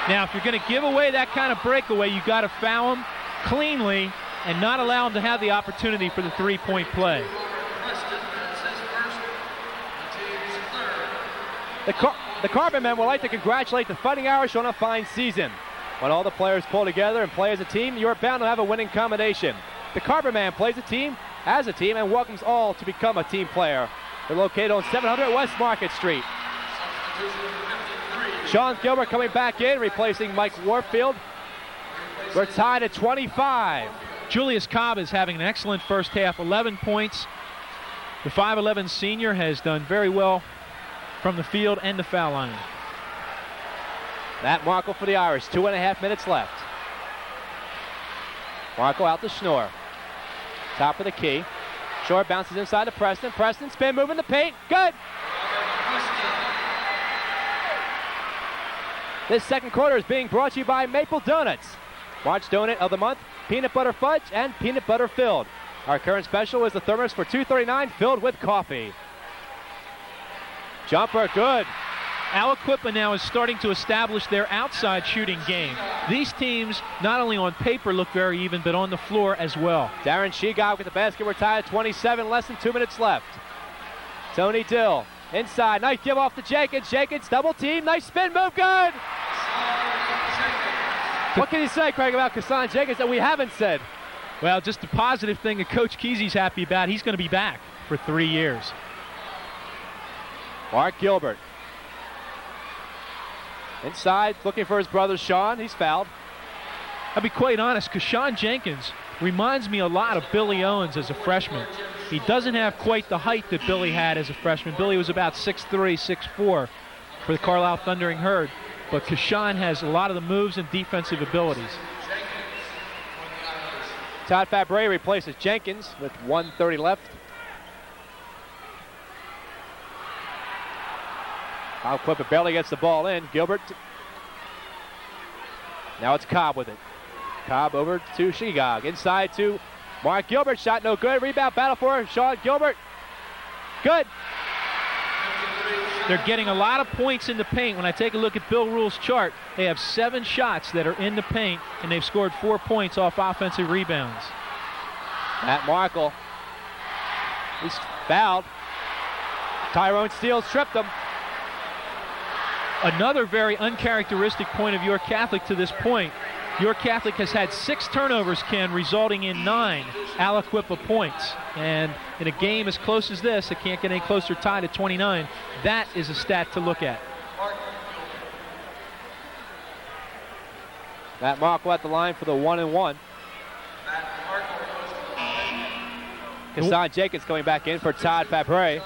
Now, if you're going to give away that kind of breakaway, you got to foul him cleanly and not allow him to have the opportunity for the three-point play. The Carbon Men would like to congratulate the Fighting Irish on a fine season. When all the players pull together and play as a team, you're bound to have a winning combination. The Carbon Man plays a team as a team and welcomes all to become a team player. They're located on 700 West Market Street. Sean Gilbert coming back in, replacing Mike Warfield. We're tied at 25. Julius Cobb is having an excellent first half, 11 points. The 5'11 senior has done very well from the field and the foul line. Matt Markle for the Irish, 2.5 minutes left. Markle out to Schnorr. Top of the key. Short bounces inside to Preston. Preston spin move in the paint. Good. This second quarter is being brought to you by Maple Donuts. March donut of the month, peanut butter fudge and peanut butter filled. Our current special is the thermos for $2.39 filled with coffee. Jumper, good. Aliquippa now is starting to establish their outside shooting game. These teams, not only on paper, look very even, but on the floor as well. Darren Shegog with the basket. We're tied at 27, less than 2 minutes left. Tony Dill inside. Nice give off to Jenkins. Jenkins double team. Nice spin move. Good. What can you say, Craig, about Kassan Jenkins that we haven't said? Well, just a positive thing that Coach Kesey's happy about. He's going to be back for 3 years. Mark Gilbert. Inside, looking for his brother Sean. He's fouled. I'll be quite honest, Kassan Jenkins reminds me a lot of Billy Owens as a freshman. He doesn't have quite the height that Billy had as a freshman. Billy was about 6'3", 6'4" for the Carlisle Thundering Herd. But Kassan has a lot of the moves and defensive abilities. Todd Fabre replaces Jenkins with 1:30 left. Aliquippa barely gets the ball in. Gilbert. Now it's Cobb with it. Cobb over to Shegog. Inside to Mark Gilbert. Shot no good. Rebound battle for Sean Gilbert. Good. They're getting a lot of points in the paint. When I take a look at Bill Rule's chart, they have 7 shots that are in the paint, and they've scored 4 points off offensive rebounds. Matt Markle. He's fouled. Tyrone Steele tripped him. Another very uncharacteristic point of York Catholic to this point. York Catholic has had 6 turnovers, Ken, resulting in 9 Aliquippa points. And in a game as close as this, it can't get any closer, tied at 29. That is a stat to look at. Matt Markle at the line for the 1-and-1. Kassan Jenkins coming back in for Todd Fabre.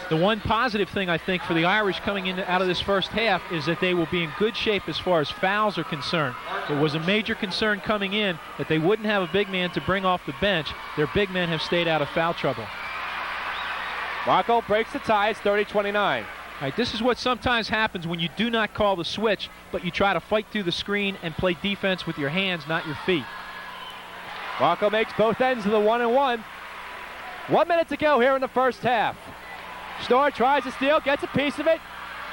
The one positive thing, I think, for the Irish coming in out of this first half is that they will be in good shape as far as fouls are concerned. It was a major concern coming in that they wouldn't have a big man to bring off the bench. Their big men have stayed out of foul trouble. Markle breaks the tie. It's 30-29. All right, this is what sometimes happens when you do not call the switch, but you try to fight through the screen and play defense with your hands, not your feet. Markle makes both ends of the 1-and-1. 1 minute to go here in the first half. Schnorr tries to steal, gets a piece of it,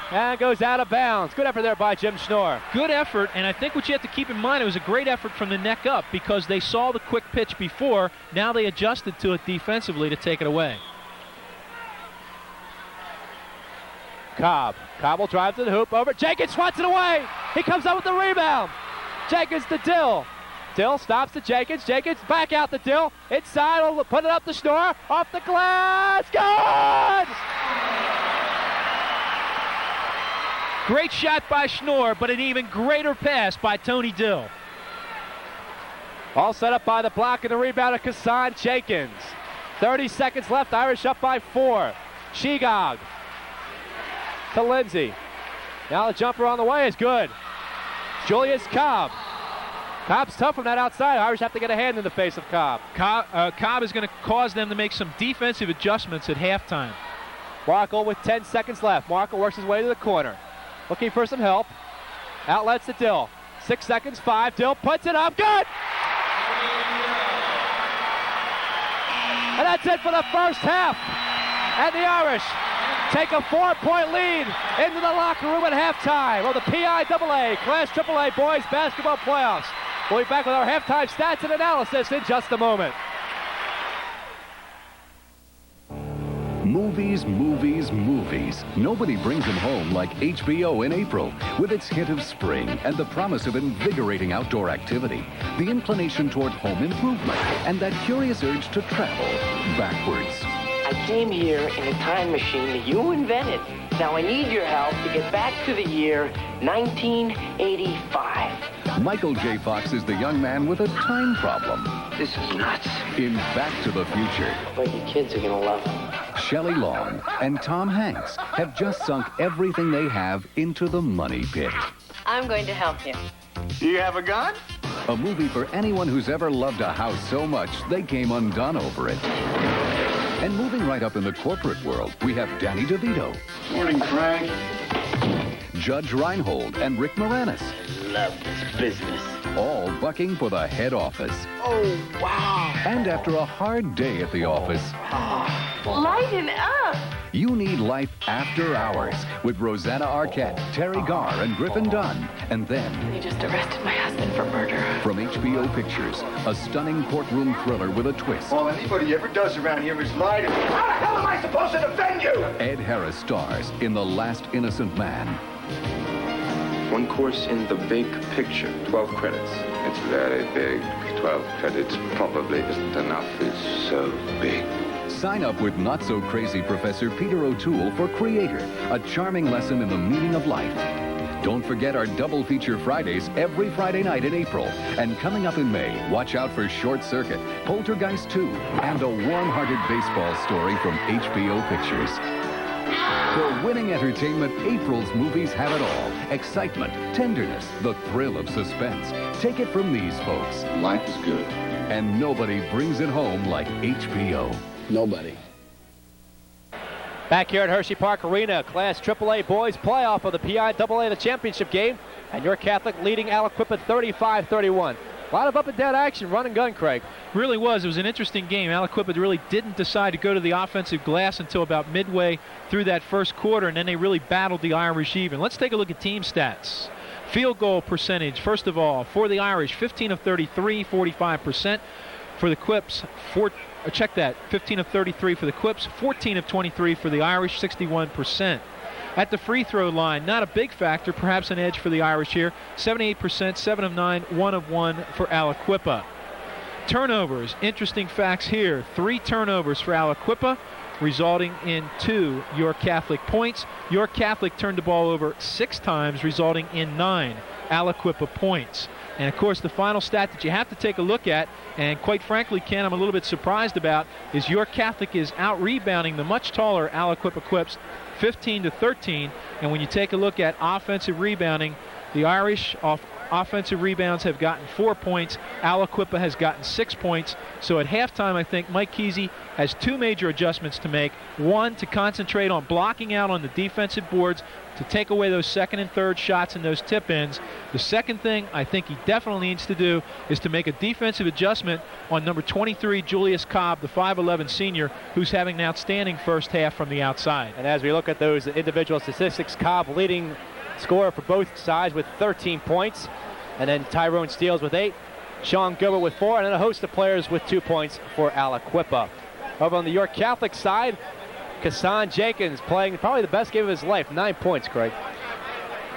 and goes out of bounds. Good effort there by Jim Schnorr. Good effort, and I think what you have to keep in mind, it was a great effort from the neck up because they saw the quick pitch before. Now they adjusted to it defensively to take it away. Cobb will drive to the hoop, over. Jenkins swats it away. He comes up with the rebound. Jenkins to Dill. Dill stops to Jenkins. Jenkins back out to Dill. Inside, will put it up to Schnorr. Off the glass. Good! Great shot by Schnorr, but an even greater pass by Tony Dill. All set up by the block and the rebound of Kassan Jenkins. 30 seconds left. Irish up by 4. Shegog to Lindsay. Now the jumper on the way is good. Julius Cobb. Cobb's tough from that outside. Irish have to get a hand in the face of Cobb. Cobb is going to cause them to make some defensive adjustments at halftime. Markle with 10 seconds left. Markle works his way to the corner. Looking for some help. Outlets to Dill. 6 seconds, 5. Dill puts it up. Good! And that's it for the first half. And the Irish take a 4-point lead into the locker room at halftime of the PIAA Class AAA Boys Basketball Playoffs. We'll be back with our halftime stats and analysis in just a moment. Movies, movies, movies. Nobody brings them home like HBO in April, with its hint of spring and the promise of invigorating outdoor activity, the inclination toward home improvement, and that curious urge to travel backwards. I came here in a time machine that you invented. Now I need your help to get back to the year 1985. Michael J. Fox is the young man with a time problem. This is nuts. In Back to the Future. But your kids are gonna love it. Shelley Long and Tom Hanks have just sunk everything they have into the money pit. I'm going to help you. Do you have a gun? A movie for anyone who's ever loved a house so much they came undone over it. And moving right up in the corporate world, we have Danny DeVito. Morning, Frank. Judge Reinhold and Rick Moranis. Love this business. All bucking for the head office. Oh, wow. And after a hard day at the office, Lighten up. you need life after hours with Rosanna Arquette, Terry Garr, and Griffin Dunn. And then, They just arrested my husband for murder. from HBO Pictures, a stunning courtroom thriller with a twist. All anybody ever does around here is lie to me. How the hell am I supposed to defend you? Ed Harris stars in The Last Innocent Man. One course in the big picture, 12 credits. It's very big. 12 credits probably isn't enough. It's so big. Sign up with not-so-crazy Professor Peter O'Toole for Creator, a charming lesson in the meaning of life. Don't forget our double feature Fridays every Friday night in April. And coming up in May, watch out for Short Circuit, Poltergeist 2, and a warm-hearted baseball story from HBO Pictures. For winning entertainment, April's movies have it all. Excitement, tenderness, the thrill of suspense. Take it from these folks. Life is good. And nobody brings it home like HBO. Nobody. Back here at Hershey Park Arena, Class AAA boys playoff of the PIAA, the championship game, and your Catholic leading Aliquippa 35-31. A lot of up and down action, run and gun, Craig. Really was. It was an interesting game. Aliquippa really didn't decide to go to the offensive glass until about midway through that first quarter, and then they really battled the Irish even. Let's take a look at team stats. Field goal percentage, first of all, for the Irish, 15 of 33, 45%. For the Quips, check that, 15 of 33 for the Quips, 14 of 23 for the Irish, 61%. At the free throw line, not a big factor, perhaps an edge for the Irish here, 78%, 7 of 9, 1 of 1 for Aliquippa. Turnovers, interesting facts here. 3 turnovers for Aliquippa, resulting in 2 York Catholic points. York Catholic turned the ball over 6 times, resulting in 9 Aliquippa points. And, of course, the final stat that you have to take a look at, and quite frankly, Ken, I'm a little bit surprised about, is York Catholic is out-rebounding the much taller Aliquippa Quips 15-13. And when you take a look at offensive rebounding, the Irish offensive rebounds have gotten 4 points. Aliquippa has gotten 6 points. So at halftime, I think Mike Kesey has 2 major adjustments to make. One, to concentrate on blocking out on the defensive boards, to take away those second and third shots and those tip-ins. The second thing I think he definitely needs to do is to make a defensive adjustment on number 23, Julius Cobb, the 5'11 senior, who's having an outstanding first half from the outside. And as we look at those individual statistics, Cobb leading scorer for both sides with 13 points. And then Tyrone Steele with 8. Sean Gilbert with 4. And then a host of players with 2 points for Aliquippa. Over on the York Catholic side, Kassan Jenkins playing probably the best game of his life. 9 points, Craig.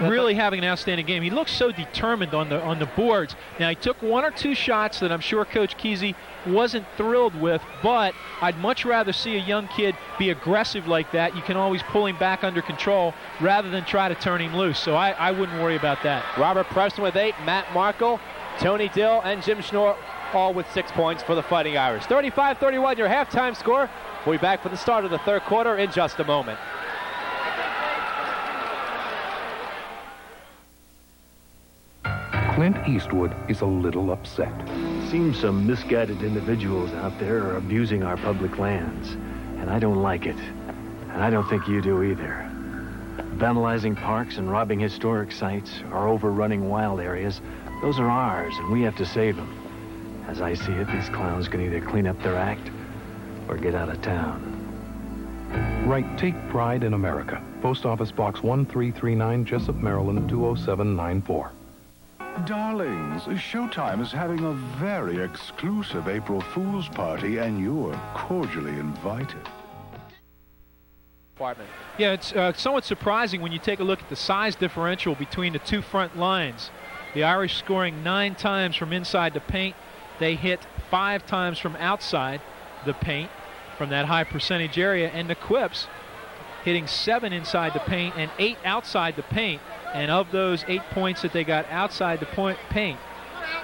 Really having an outstanding game. He looks so determined on the boards. Now, he took 1 or 2 shots that I'm sure Coach Kesey wasn't thrilled with, but I'd much rather see a young kid be aggressive like that. You can always pull him back under control rather than try to turn him loose. So I wouldn't worry about that. Robert Preston with 8, Matt Markle, Tony Dill, and Jim Schnorr all with 6 points for the Fighting Irish. 35-31, your halftime score. We'll be back for the start of the third quarter in just a moment. Clint Eastwood is a little upset. Seems some misguided individuals out there are abusing our public lands, and I don't like it. And I don't think you do either. Vandalizing parks and robbing historic sites or overrunning wild areas, those are ours, and we have to save them. As I see it, these clowns can either clean up their act or get out of town. Write Take Pride in America. Post Office Box 1339, Jessup, Maryland 20794. Darlings, Showtime is having a very exclusive April Fool's party, and you're cordially invited. department. Yeah, it's somewhat surprising when you take a look at the size differential between the two front lines. The Irish scoring 9 times from inside the paint. They hit 5 times from outside the paint from that high percentage area, and the Quips hitting 7 inside the paint and 8 outside the paint. And of those 8 points that they got outside the paint,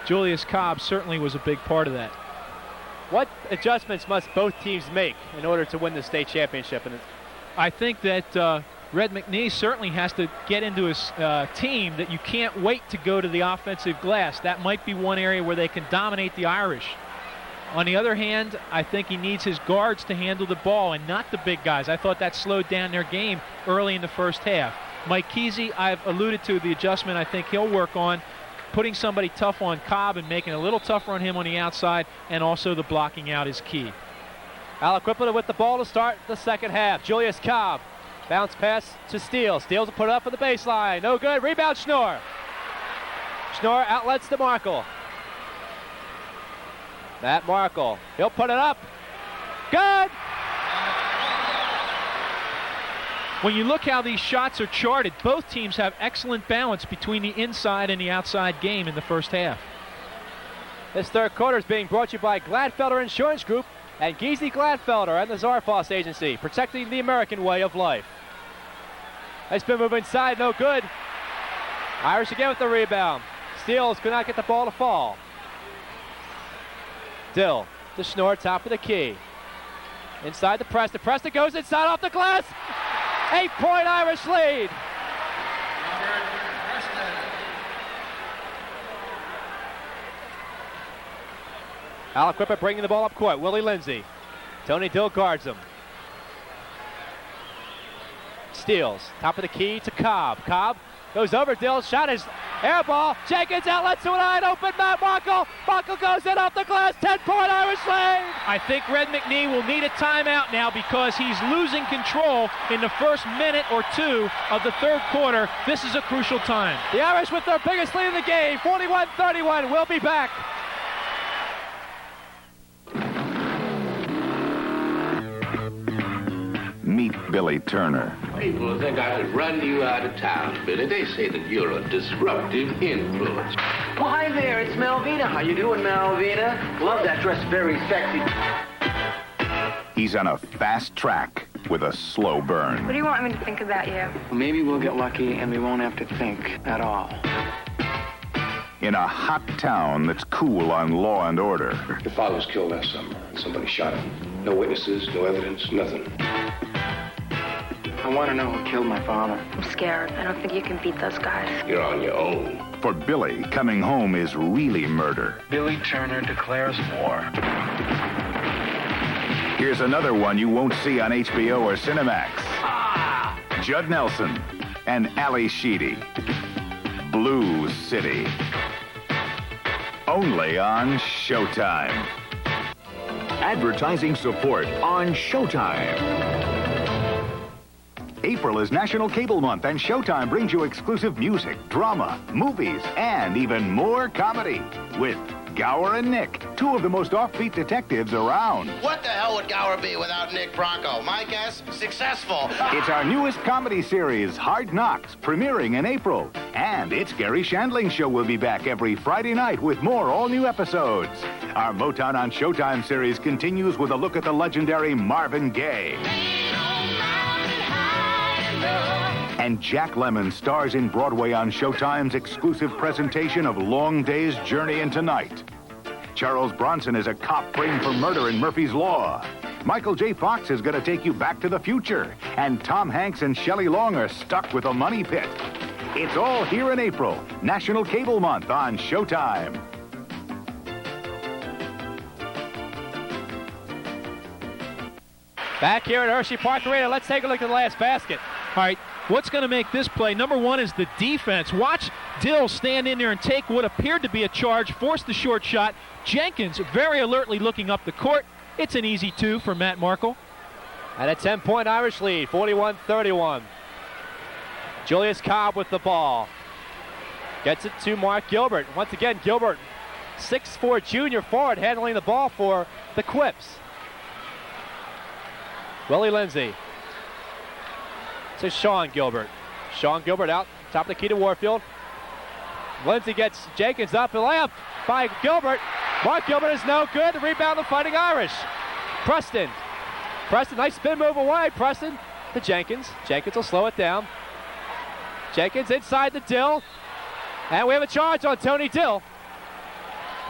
Julius Cobb certainly was a big part of that. What adjustments must both teams make in order to win the state championship? And I think that Red McNee certainly has to get into his team that you can't wait to go to the offensive glass. That might be one area where they can dominate the Irish. On the other hand, I think he needs his guards to handle the ball and not the big guys. I thought that slowed down their game early in the first half. Mike Kesey, I've alluded to the adjustment I think he'll work on, putting somebody tough on Cobb and making it a little tougher on him on the outside, and also the blocking out is key. Aliquippa with the ball to start the second half. Julius Cobb. Bounce pass to Steele. Steele's put it up for the baseline. No good. Rebound Schnorr. Schnorr outlets to Markle. Matt Markle. He'll put it up. Good. When you look how these shots are charted, both teams have excellent balance between the inside and the outside game in the first half. This third quarter is being brought to you by Gladfelder Insurance Group and Giese Gladfelder and the Zarfoss Agency, protecting the American way of life. Nice spin move inside, no good. Irish again with the rebound. Steele could not get the ball to fall. Dill to Schnorr, top of the key. Inside the press. The press that goes inside off the glass. 8-point Irish lead. Aliquippa bringing the ball up court. Willie Lindsay. Tony Dill guards him. Steals. Top of the key to Cobb. Cobb goes over Dill. Shot is air ball. Jenkins outlets to an wide open Matt Markle. Markle goes in off the glass. 10-point Irish lead. I think Red McNee will need a timeout now because he's losing control in the first minute or two of the third quarter. This is a crucial time. The Irish with their biggest lead in the game, 41-31. We'll be back. Meet Billy Turner. People think I could run you out of town, Billy. They say that you're a disruptive influence. Well, hi there, it's Malvina. How you doing, Malvina? Love that dress, very sexy. He's on a fast track with a slow burn. What do you want me to think about you? Well, maybe we'll get lucky and we won't have to think at all. In a hot town that's cool on law and order. Your father was killed last summer, and somebody shot him. No witnesses, no evidence, nothing. I want to know who killed my father. I'm scared. I don't think you can beat those guys. You're on your own. For Billy, coming home is really murder. Billy Turner declares war. Here's another one you won't see on HBO or Cinemax. Judd Nelson and Ali Sheedy. Blue City. Only on Showtime. Advertising support on Showtime. April is National Cable Month, and Showtime brings you exclusive music, drama, movies, and even more comedy with Gower and Nick, two of the most offbeat detectives around. What the hell would Gower be without Nick Bronco? My guess, successful. It's our newest comedy series, Hard Knocks, premiering in April. And It's Gary Shandling's show will be back every Friday night with more all-new episodes. Our Motown on Showtime series continues with a look at the legendary Marvin Gaye. And Jack Lemmon stars in Broadway on Showtime's exclusive presentation of Long Day's Journey into Night. Charles Bronson is a cop framed for murder in Murphy's Law. Michael J. Fox is going to take you back to the future. And Tom Hanks and Shelley Long are stuck with a money pit. It's all here in April, National Cable Month on Showtime. Back here at Hershey Park Arena, let's take a look at the last basket. All right, what's going to make this play? Number one is the defense. Watch Dill stand in there and take what appeared to be a charge, force the short shot. Jenkins very alertly looking up the court. It's an easy two for Matt Markle. And a 10-point Irish lead, 41-31. Julius Cobb with the ball. Gets it to Mark Gilbert. Once again, Gilbert, 6'4" junior forward, handling the ball for the Quips. Willie Lindsay. to Sean Gilbert. Sean Gilbert out, top of the key to Warfield. Lindsay gets Jenkins up, the layup by Gilbert. Mark Gilbert is no good. The rebound, the Fighting Irish. Preston, nice spin move away. Preston to Jenkins. Jenkins will slow it down. Jenkins inside the Dill. And we have a charge on Tony Dill.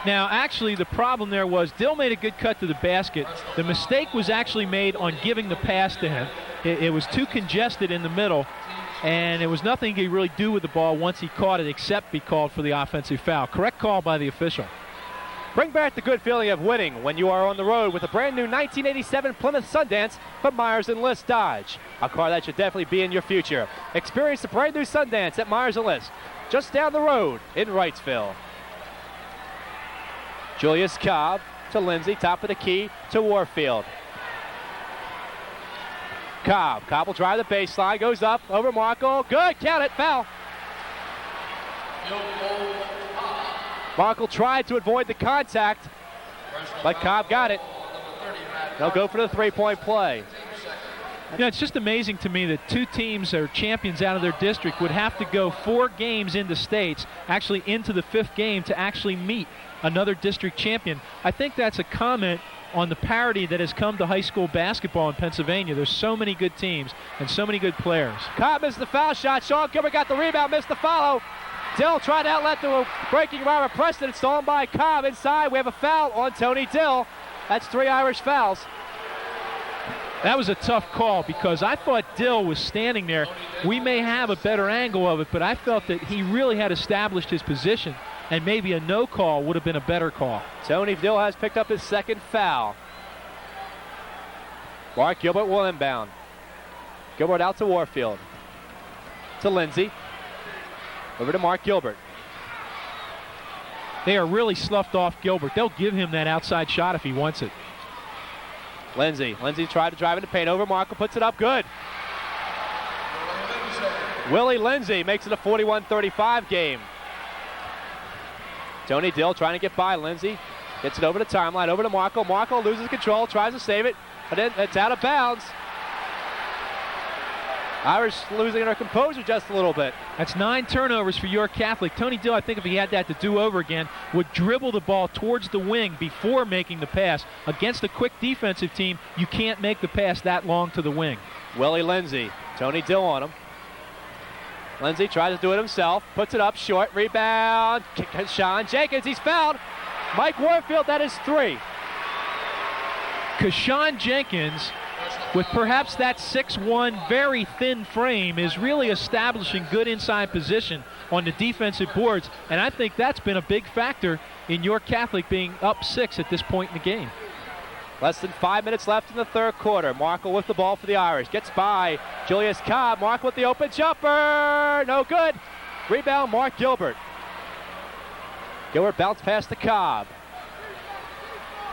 Now, actually, the problem there was Dill made a good cut to the basket. The mistake was actually made on giving the pass to him. It was too congested in the middle, and there was nothing he could really do with the ball once he caught it except be called for the offensive foul. Correct call by the official. Bring back the good feeling of winning when you are on the road with a brand new 1987 Plymouth Sundance from Myers & List Dodge. A car that should definitely be in your future. Experience the brand new Sundance at Myers & List, just down the road in Wrightsville. Julius Cobb to Lindsay, top of the key to Warfield. Cobb will drive the baseline, goes up over Markle. Good, count it, foul. Markle tried to avoid the contact, but Cobb got it. They'll go for the three-point play. You know, it's just amazing to me that two teams that are champions out of their district would have to go 4 games into states, actually into the 5th game, to actually meet another district champion. I think that's a comment on the parity that has come to high school basketball in Pennsylvania. There's so many good teams and so many good players. Cobb missed the foul shot. Sean Gilbert got the rebound, missed the follow. Dill tried to outlet the breaking Robert Preston. It's stolen by Cobb inside. We have a foul on Tony Dill. That's 3 Irish fouls. That was a tough call because I thought Dill was standing there. We may have a better angle of it, but I felt that he really had established his position, and maybe a no call would have been a better call. Tony Dill has picked up his 2nd foul. Mark Gilbert will inbound. Gilbert out to Warfield. To Lindsay. Over to Mark Gilbert. They are really sloughed off Gilbert. They'll give him that outside shot if he wants it. Lindsay tried to drive into paint over Markle, puts it up, good. Willie Lindsay makes it a 41-35 game. Tony Dill trying to get by Lindsay. Gets it over the timeline, over to Markle. Markle loses control, tries to save it, but then it's out of bounds. Irish losing their composure just a little bit. That's 9 turnovers for York Catholic. Tony Dill, I think if he had that to do over again, would dribble the ball towards the wing before making the pass. Against a quick defensive team, you can't make the pass that long to the wing. Willie Lindsay, Tony Dill on him. Lindsay tries to do it himself, puts it up short, rebound, Sean Jenkins, he's fouled. Mike Warfield, that is 3. Kashawn Jenkins, with perhaps that 6'1", very thin frame, is really establishing good inside position on the defensive boards, and I think that's been a big factor in York Catholic being up 6 at this point in the game. Less than 5 minutes left in the 3rd quarter. Markle with the ball for the Irish. Gets by Julius Cobb. Markle with the open jumper. No good. Rebound, Mark Gilbert. Gilbert bounced past to Cobb.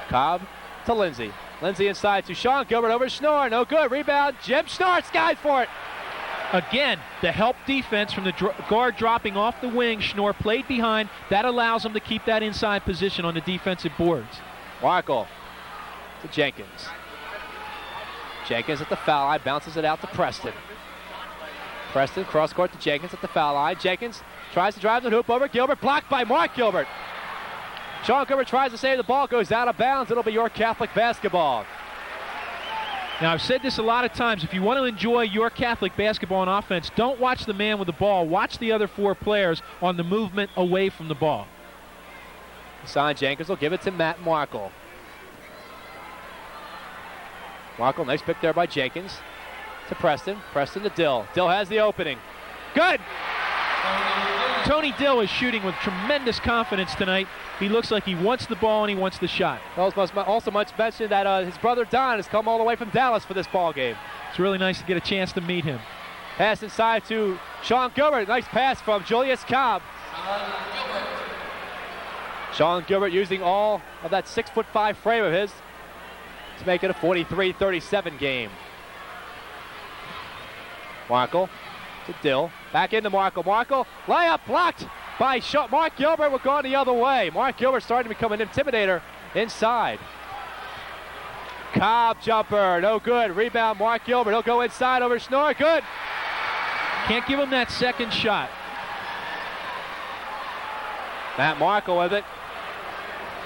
Cobb to Lindsay. Lindsay inside to Sean Gilbert over Schnorr. No good. Rebound. Jim Schnorr skies for it. Again, the help defense from the guard dropping off the wing. Schnorr played behind. That allows him to keep that inside position on the defensive boards. Markle to Jenkins. Jenkins at the foul line. Bounces it out to Preston. Preston cross court to Jenkins at the foul line. Jenkins tries to drive the hoop over Gilbert. Blocked by Mark Gilbert. Sean Gilbert tries to save the ball, goes out of bounds. It'll be York Catholic basketball. Now, I've said this a lot of times. If you want to enjoy York Catholic basketball and offense, don't watch the man with the ball. Watch the other 4 players on the movement away from the ball. Hassan Jenkins will give it to Matt Markle. Markle, nice pick there by Jenkins. To Preston. Preston to Dill. Dill has the opening. Good! Tony Dill is shooting with tremendous confidence tonight. He looks like he wants the ball and he wants the shot. Also much mentioned that his brother Don has come all the way from Dallas for this ball game. It's really nice to get a chance to meet him. Pass inside to Sean Gilbert. Nice pass from Julius Cobb. Sean Gilbert using all of that 6'5" frame of his to make it a 43-37 game. Markle to Dill. Back into Markle. Markle, layup blocked by Mark Gilbert. We're going the other way. Mark Gilbert starting to become an intimidator inside. Cobb jumper, no good. Rebound, Mark Gilbert. He'll go inside over Schnorr. Good. Can't give him that second shot. Matt Markle with it.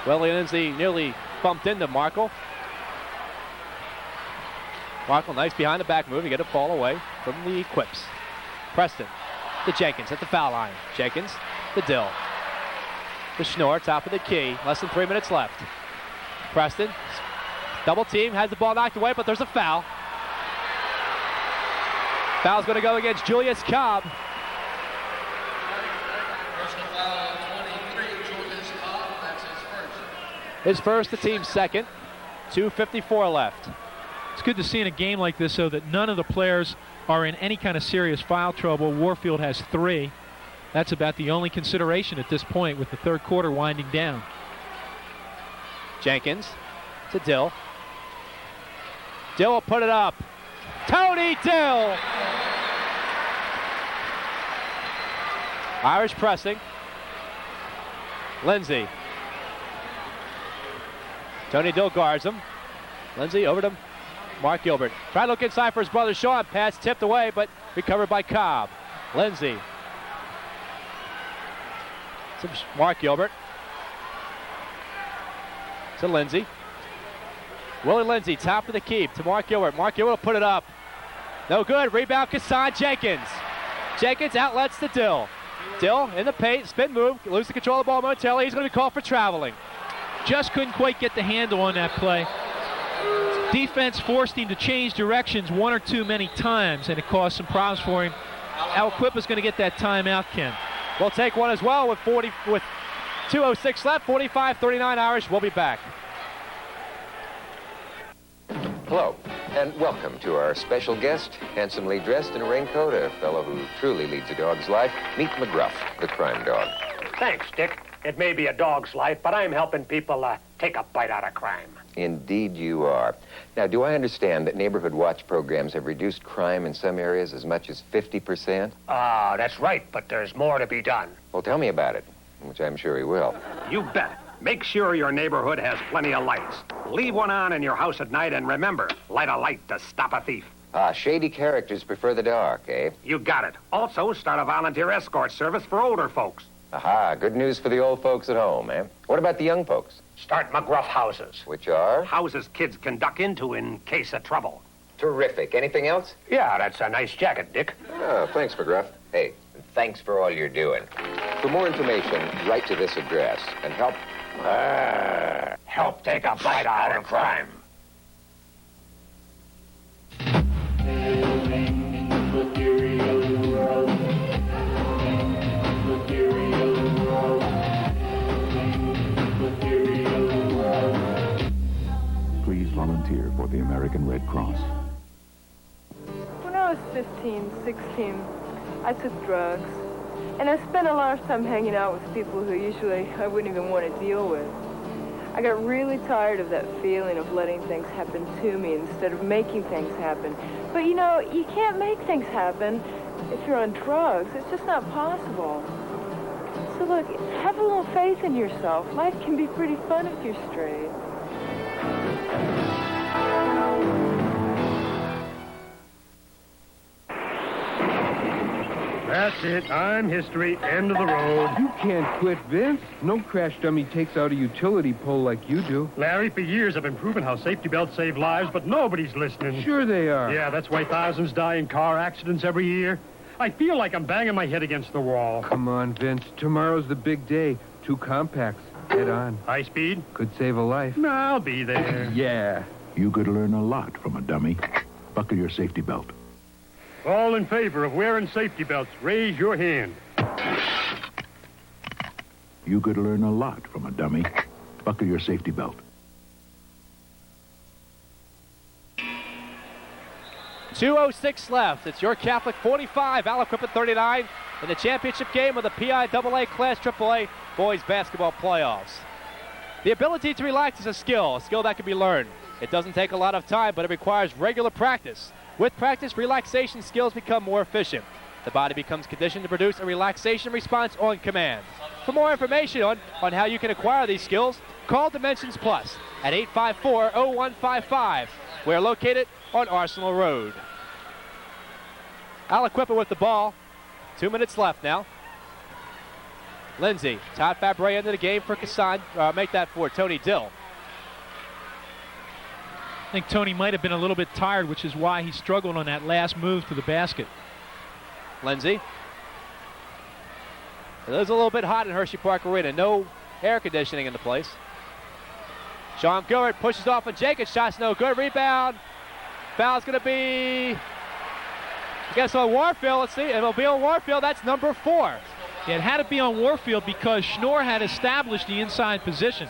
Willie Lindsay nearly bumped into Markle. Markle, nice behind the back move. You get a ball away from the Quips. Preston to Jenkins at the foul line. Jenkins to Dill. To Schnorr, top of the key. Less than 3 minutes left. Preston, double team, has the ball knocked away, but there's a foul. Foul's going to go against Julius Cobb. His first, the team's second. 2:54 left. It's good to see in a game like this, though, that none of the players are in any kind of serious foul trouble. Warfield has 3. That's about the only consideration at this point with the third quarter winding down. Jenkins to Dill. Dill will put it up. Tony Dill! Irish pressing. Lindsay. Tony Dill guards him. Lindsay over to Mark Gilbert. Trying to look inside for his brother Sean. Pass tipped away, but recovered by Cobb. Lindsay. To Mark Gilbert. To Lindsay. Willie Lindsay, top of the key to Mark Gilbert. Mark Gilbert will put it up. No good. Rebound, Kassan Jenkins. Jenkins outlets to Dill. Dill in the paint, spin move, loses control of the ball momentarily. He's going to be called for traveling. Just couldn't quite get the handle on that play. Defense forced him to change directions one or two many times, and it caused some problems for him. Aliquippa's going to get that timeout, Ken. We'll take one as well with 2:06 left. 45-39 Irish. We'll be back. Hello, and welcome to our special guest, handsomely dressed in a raincoat, a fellow who truly leads a dog's life. Meet McGruff, the crime dog. Thanks, Dick. It may be a dog's life, but I'm helping people take a bite out of crime. Indeed you are. Now, do I understand that neighborhood watch programs have reduced crime in some areas as much as 50%? That's right, but there's more to be done. Well, tell me about it, which I'm sure he will. You bet. Make sure your neighborhood has plenty of lights. Leave one on in your house at night, and remember, light a light to stop a thief. Shady characters prefer the dark, eh? You got it. Also, start a volunteer escort service for older folks. Aha, good news for the old folks at home, eh? What about the young folks? Start McGruff houses. Which are? Houses kids can duck into in case of trouble. Terrific. Anything else? Yeah, that's a nice jacket, Dick. Oh, thanks, McGruff. Hey, thanks for all you're doing. For more information, write to this address and help take a bite out of crime. Please volunteer for the American Red Cross. When I was 15, 16, I took drugs. And I spent a lot of time hanging out with people who usually I wouldn't even want to deal with. I got really tired of that feeling of letting things happen to me instead of making things happen. But you know, you can't make things happen if you're on drugs. It's just not possible. So look, have a little faith in yourself. Life can be pretty fun if you're straight. That's it. I'm history. End of the road. You can't quit, Vince. No crash dummy takes out a utility pole like you do. Larry, for years I've been proving how safety belts save lives, but nobody's listening. Sure they are. Yeah, that's why thousands die in car accidents every year. I feel like I'm banging my head against the wall. Come on, Vince. Tomorrow's the big day. 2 compacts. Head on. High speed? Could save a life. I'll be there. Yeah. You could learn a lot from a dummy. Buckle your safety belt. All in favor of wearing safety belts, raise your hand. You could learn a lot from a dummy. Buckle your safety belt. .206 left. It's York Catholic 45, Aliquippa 39 in the championship game of the PIAA Class AAA Boys Basketball Playoffs. The ability to relax is a skill that can be learned. It doesn't take a lot of time, but it requires regular practice. With practice, relaxation skills become more efficient. The body becomes conditioned to produce a relaxation response on command. For more information on how you can acquire these skills, call Dimensions Plus at 854-0155. We're located on Arsenal Road. Aliquippa with the ball. 2 minutes left now. Lindsay, Todd Fabre into the game for Kassan. Make that for Tony Dill. I think Tony might have been a little bit tired, which is why he struggled on that last move to the basket. Lindsay. It is a little bit hot in Hershey Park Arena. No air conditioning in the place. Sean Gilbert pushes off on Jenkins. Shot's no good. Rebound. Foul's going to be, I guess, on Warfield. Let's see. It'll be on Warfield. That's number 4. Yeah, it had to be on Warfield because Schnorr had established the inside position.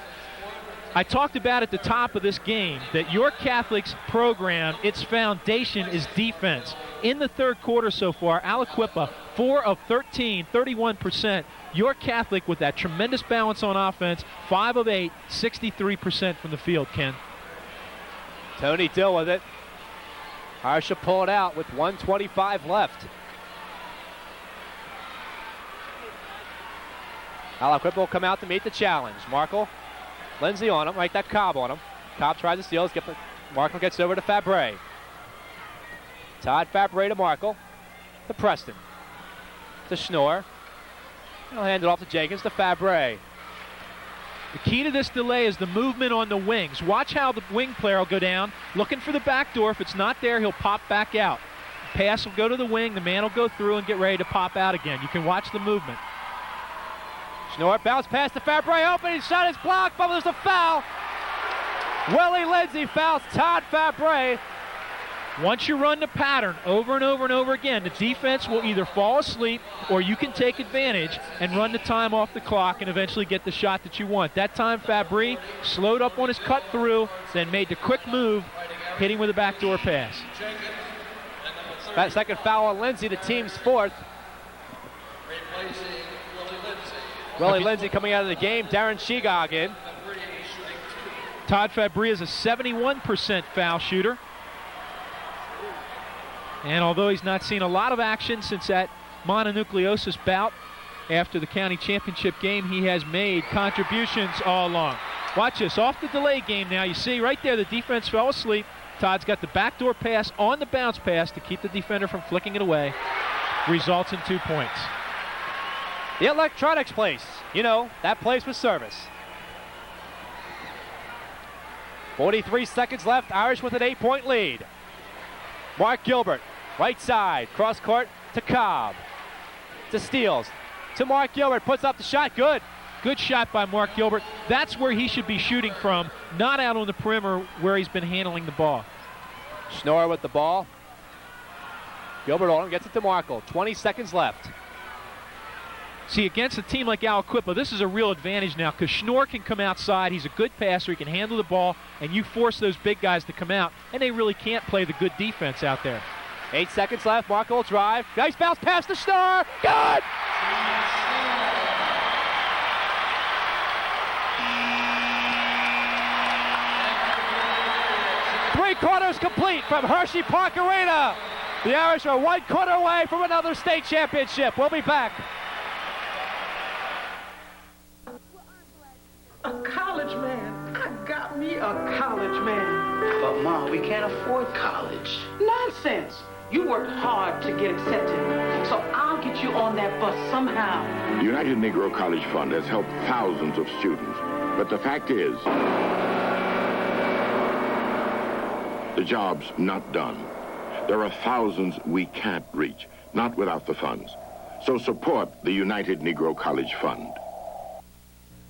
I talked about at the top of this game that York Catholic's program, its foundation is defense. In the third quarter so far, Aliquippa, 4 of 13, 31%. York Catholic with that tremendous balance on offense, 5 of 8, 63% from the field, Ken. Tony Dill with it. Harsha pull it out with 1:25 left. Aliquippa will come out to meet the challenge. Markle, Lindsay on him, right, that Cobb on him. Cobb tries to steal, Markle gets over to Fabre. Todd Fabre to Markle, to Preston, to Schnorr. He'll hand it off to Jenkins, to Fabre. The key to this delay is the movement on the wings. Watch how the wing player will go down, looking for the back door. If it's not there, he'll pop back out. Pass will go to the wing, the man will go through and get ready to pop out again. You can watch the movement. Schnorr bounce pass to Fabre, open, his shot is blocked, but there's a foul. Willie Lindsay fouls Todd Fabre. Once you run the pattern over and over and over again, the defense will either fall asleep or you can take advantage and run the time off the clock and eventually get the shot that you want. That time Fabre slowed up on his cut through, then made the quick move, hitting with a backdoor pass. That second foul on Lindsay, the team's 4th. Willie Lindsay coming out of the game. Darren Shegog in. Todd Fabre is a 71% foul shooter. And although he's not seen a lot of action since that mononucleosis bout after the county championship game, he has made contributions all along. Watch this, off the delay game now. You see right there the defense fell asleep. Todd's got the backdoor pass on the bounce pass to keep the defender from flicking it away. Results in 2 points. The electronics place. You know, that place with service. 43 seconds left. Irish with an 8-point lead. Mark Gilbert, right side, cross court to Cobb. To Steele, to Mark Gilbert, puts up the shot, good. Good shot by Mark Gilbert. That's where he should be shooting from, not out on the perimeter where he's been handling the ball. Schnorr with the ball. Gilbert on him, gets it to Markle. 20 seconds left. See, against a team like Aliquippa, this is a real advantage now because Schnorr can come outside. He's a good passer. He can handle the ball, and you force those big guys to come out, and they really can't play the good defense out there. 8 seconds left. Markle will drive. Nice bounce pass to Schnorr. Good! Three-quarters complete from Hershey Park Arena. The Irish are 1 quarter away from another state championship. We'll be back. A college man. I got me a college man. But, Mom, we can't afford college. Nonsense. You worked hard to get accepted, so I'll get you on that bus somehow. The United Negro College Fund has helped thousands of students. But the fact is, the job's not done. There are thousands we can't reach, not without the funds. So support the United Negro College Fund.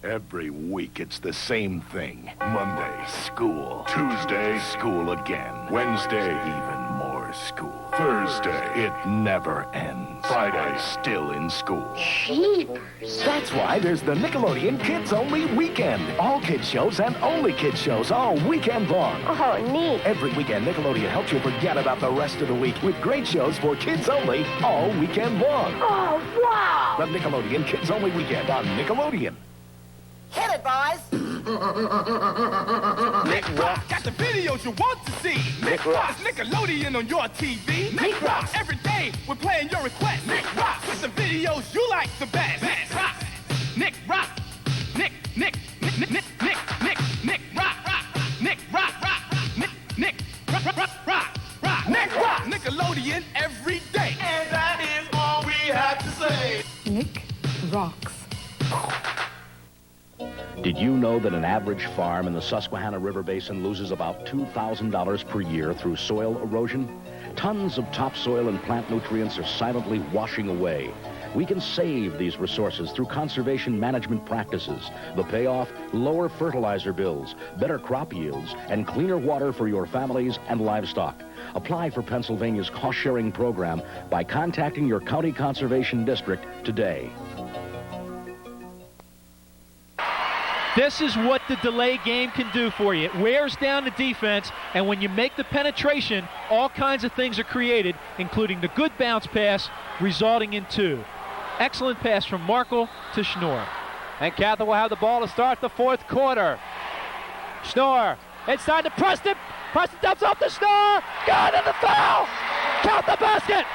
Every week it's the same thing. Monday, school. Tuesday, school again. Wednesday, even more school. Thursday, it never ends. Friday, still in school. Jeepers. That's why there's the Nickelodeon Kids Only Weekend. All kids shows and only kids shows all weekend long. Oh, neat. Every weekend, Nickelodeon helps you forget about the rest of the week with great shows for kids only all weekend long. Oh, wow. The Nickelodeon Kids Only Weekend on Nickelodeon. Hit it, boys! Nick Rock got the videos you want to see. Nick Rock. It's Nickelodeon on your TV. Nick Rock. Every day we're playing your request. Nick Rock. With the videos you like the best. Nick Rock. Nick Rock. Nick Rock. Nick Rock. Nick Rock. Nick Rock. Nickelodeon every day. rocks. Did you know that an average farm in the Susquehanna River Basin loses about $2,000 per year through soil erosion? Tons of topsoil and plant nutrients are silently washing away. We can save these resources through conservation management practices. The payoff, lower fertilizer bills, better crop yields, and cleaner water for your families and livestock. Apply for Pennsylvania's cost-sharing program by contacting your county conservation district today. This is what the delay game can do for you. It wears down the defense, and when you make the penetration, all kinds of things are created, including the good bounce pass, resulting in 2. Excellent pass from Markle to Schnorr. And Catholic will have the ball to start the fourth quarter. Schnorr inside to Preston. Preston dumps off the Schnorr. Good, and the foul. Count the basket.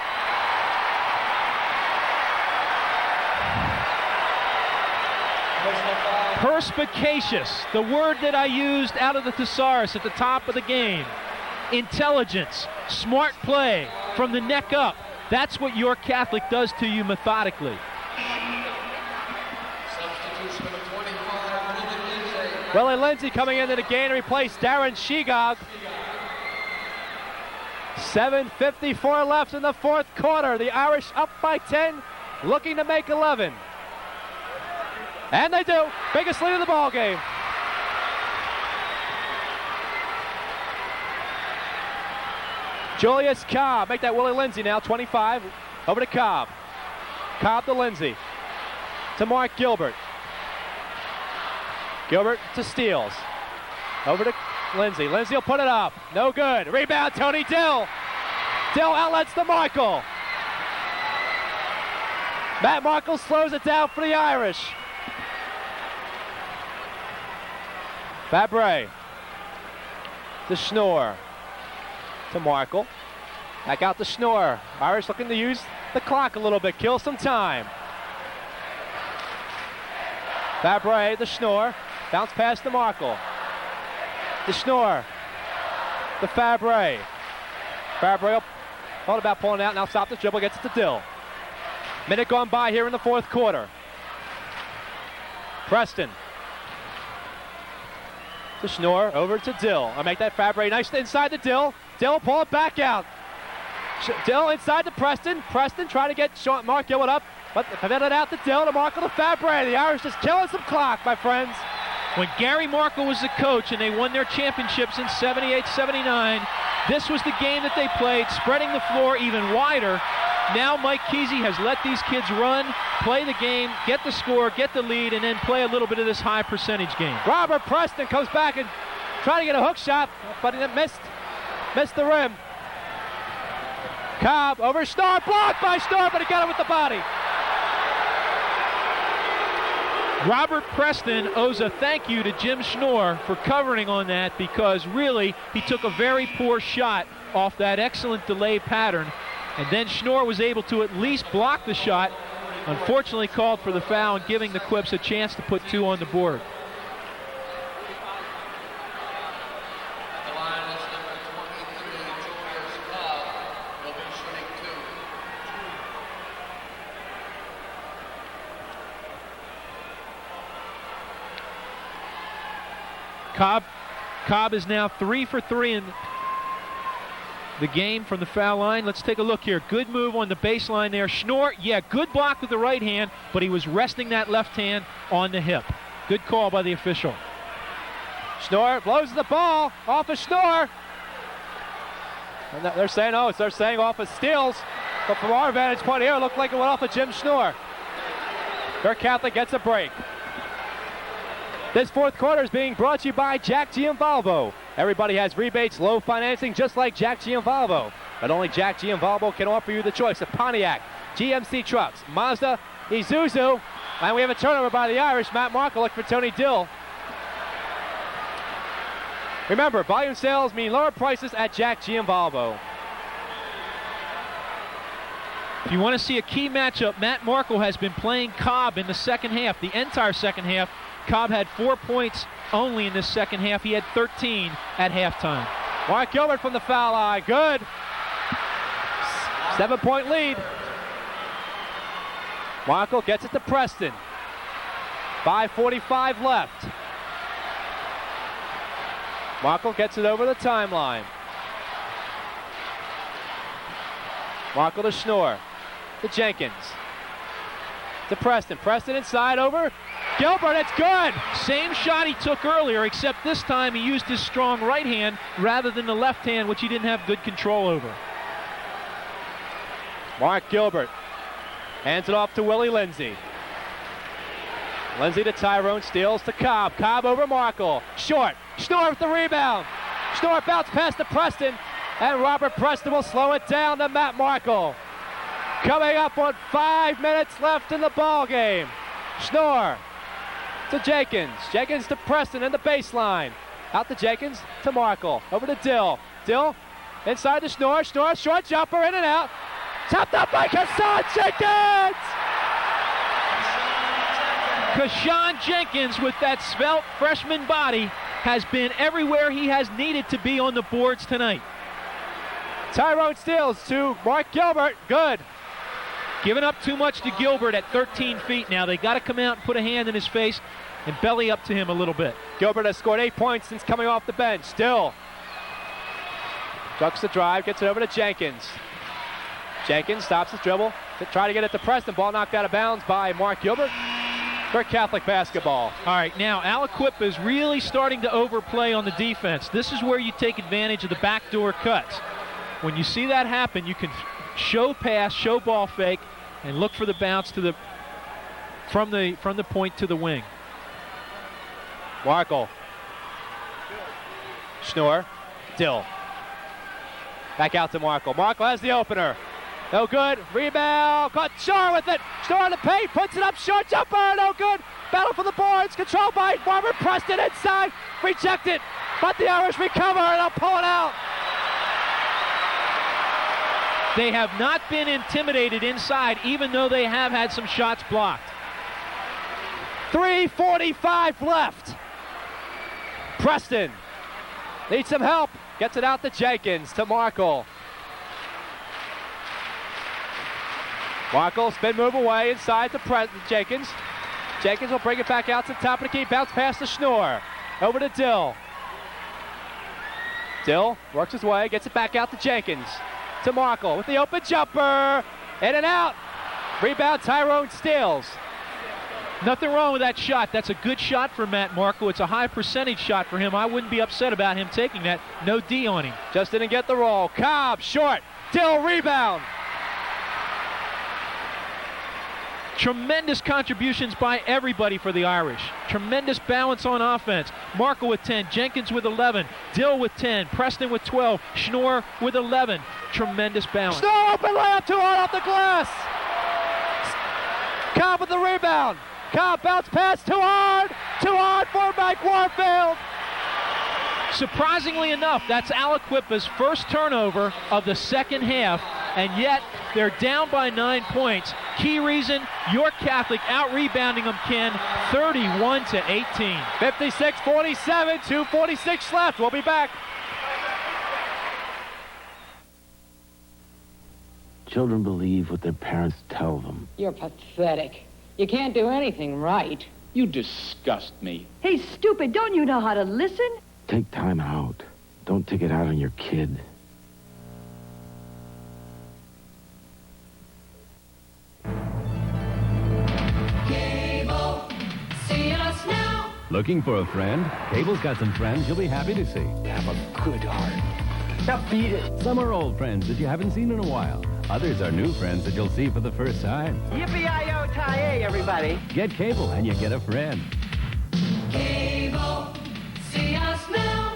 Perspicacious, the word that I used out of the thesaurus at the top of the game. Intelligence, smart play from the neck up. That's what York Catholic does to you methodically. Willie Lindsay coming into the game to replace Darren Shegog. 7:54 left in the fourth quarter. The Irish up by 10, looking to make 11. And they do. Biggest lead of the ball game. Julius Cobb, make that Willie Lindsay now, 25. Over to Cobb. Cobb to Lindsay. To Mark Gilbert. Gilbert to Steele. Over to Lindsay. Lindsay will put it up. No good. Rebound, Tony Dill. Dill outlets to Markle. Matt Markle slows it down for the Irish. Fabre to Schnorr. To Markle. Back out to Schnorr. Irish looking to use the clock a little bit, kill some time. Fabre to Schnorr. Bounce pass to Markle. To Schnorr. To Fabre. Fabre thought about pulling out, now stop the dribble, gets it to Dill. Minute gone by here in the fourth quarter. Preston. To Schnorr, over to Dill. I'll make that Fabre nice inside to Dill. Dill pull it back out. Dill inside to Preston. Preston trying to get Mark Gilbert up, but prevented out to Dill, to Markle, to Fabre. The Irish just killing some clock, my friends. When Gary Markle was the coach and they won their championships in 78-79, this was the game that they played, spreading the floor even wider. Now Mike Kesey has let these kids run, play the game, get the score, get the lead, and then play a little bit of this high percentage game. Robert Preston comes back and trying to get a hook shot, but he missed the rim. Cobb over Schnorr, blocked by Schnorr, but he got it with the body. Robert Preston owes a thank you to Jim Schnorr for covering on that, because really he took a very poor shot off that excellent delay pattern, and then Schnorr was able to at least block the shot. Unfortunately called for the foul and giving the Quips a chance to put 2 on the board. Cobb is now 3 for 3 in the game from the foul line. Let's take a look here. Good move on the baseline there. Schnorr, yeah, good block with the right hand, but he was resting that left hand on the hip. Good call by the official. Schnorr blows the ball off of Schnorr. And they're saying off of Steele, but from our vantage point here, it looked like it went off of Jim Schnorr. York Catholic gets a break. This fourth quarter is being brought to you by Jack Gianvalvo. Everybody has rebates, low financing, just like Jack Gianvalvo. But only Jack Gianvalvo can offer you the choice of Pontiac, GMC trucks, Mazda, Isuzu. And we have a turnover by the Irish. Matt Markle looking for Tony Dill. Remember, volume sales mean lower prices at Jack Gianvalvo. If you want to see a key matchup, Matt Markle has been playing Cobb in the second half, the entire second half. Cobb had 4 points only in this second half. He had 13 at halftime. Mark Gilbert from the foul line. Good. 7-point lead. Markle gets it to Preston. 5:45 left. Markle gets it over the timeline. Markle to Schnorr. To Jenkins. To Preston. Preston inside over. Gilbert, it's good! Same shot he took earlier, except this time he used his strong right hand rather than the left hand, which he didn't have good control over. Mark Gilbert hands it off to Willie Lindsay. Lindsay to Tyrone, steals to Cobb. Cobb over Markle. Short. Schnorr with the rebound. Schnorr bounce pass to Preston, and Robert Preston will slow it down to Matt Markle. Coming up on 5 minutes left in the ball game. Schnorr to Jenkins. Jenkins to Preston in the baseline. Out to Jenkins to Markle. Over to Dill. Dill inside to Schnorr. Schnorr, short jumper, in and out. Tapped up by Kassan Jenkins! Kashan Jenkins, with that svelte freshman body, has been everywhere he has needed to be on the boards tonight. Tyrone steals to Mark Gilbert. Good. Giving up too much to Gilbert at 13 feet now. They got to come out and put a hand in his face and belly up to him a little bit. Gilbert has scored 8 points since coming off the bench. Still. Ducks the drive, gets it over to Jenkins. Jenkins stops his dribble to try to get it to Preston. Ball knocked out of bounds by Mark Gilbert for Catholic basketball. All right, now Aliquippa is really starting to overplay on the defense. This is where you take advantage of the backdoor cuts. When you see that happen, you can show pass, show ball fake, and look for the bounce to the from the point to the wing. Markle. Schnorr. Dill. Back out to Markle. Markle has the opener. No good. Rebound. Caught Schnorr with it. Schnorr in the paint. Puts it up. Short jumper. No good. Battle for the boards. Controlled by Marvin Preston inside. Rejected. But the Irish recover and they'll pull it out. They have not been intimidated inside, even though they have had some shots blocked. 3:45 left. Preston needs some help. Gets it out to Jenkins, to Markle. Markle, spin move away inside to Jenkins. Jenkins will bring it back out to the top of the key. Bounce pass to Schnorr. Over to Dill. Dill works his way, gets it back out to Jenkins. To Markle with the open jumper. In and out. Rebound, Tyrone steals. Nothing wrong with that shot. That's a good shot for Matt Markle. It's a high percentage shot for him. I wouldn't be upset about him taking that. No D on him. Just didn't get the roll. Cobb, short. Dill, rebound. Tremendous contributions by everybody for the Irish. Tremendous balance on offense. Markle with 10, Jenkins with 11, Dill with 10, Preston with 12, Schnorr with 11. Tremendous balance. Schnorr open layup, too hard off the glass. Cobb with the rebound. Cobb bounce pass, too hard for Mike Warfield. Surprisingly enough, that's Aliquippa's first turnover of the second half, and yet they're down by 9 points. Key reason, York Catholic out-rebounding them, Ken, 31-18. 56-47, 2:46 left. We'll be back. Children believe what their parents tell them. You're pathetic. You can't do anything right. You disgust me. Hey, stupid, don't you know how to listen? Take time out. Don't take it out on your kid. Cable, see us now. Looking for a friend? Cable's got some friends you'll be happy to see. Have a good heart. Now beat it. Some are old friends that you haven't seen in a while. Others are new friends that you'll see for the first time. Yippee-yi-yo-tie-yay, everybody. Get Cable and you get a friend. Cable, see us now.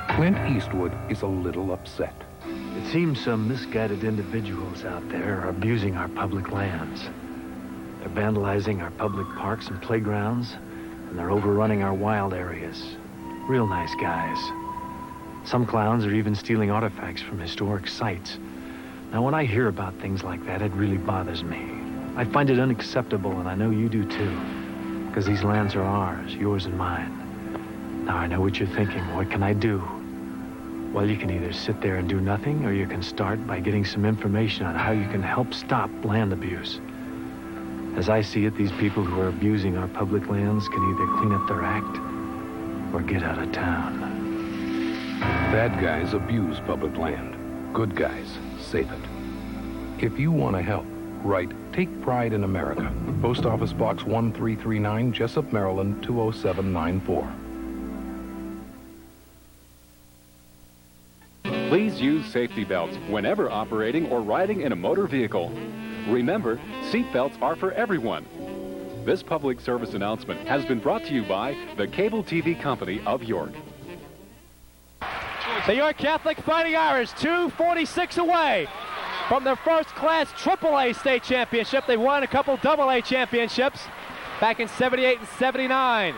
Clint Eastwood is a little upset. It seems some misguided individuals out there are abusing our public lands. They're vandalizing our public parks and playgrounds, and they're overrunning our wild areas. Real nice guys. Some clowns are even stealing artifacts from historic sites. Now, when I hear about things like that, it really bothers me. I find it unacceptable, and I know you do too, because these lands are ours, yours and mine. Now, I know what you're thinking. What can I do? Well, you can either sit there and do nothing, or you can start by getting some information on how you can help stop land abuse. As I see it, these people who are abusing our public lands can either clean up their act or get out of town. Bad guys abuse public land. Good guys save it. If you want to help, write Take Pride in America. Post Office Box 1339, Jessup, Maryland 20794. Please use safety belts whenever operating or riding in a motor vehicle. Remember, seat belts are for everyone. This public service announcement has been brought to you by the Cable TV Company of York. The York Catholic Fighting Irish, 2:46 away from their first-class AAA state championship. They won a couple AA championships back in 78 and 79.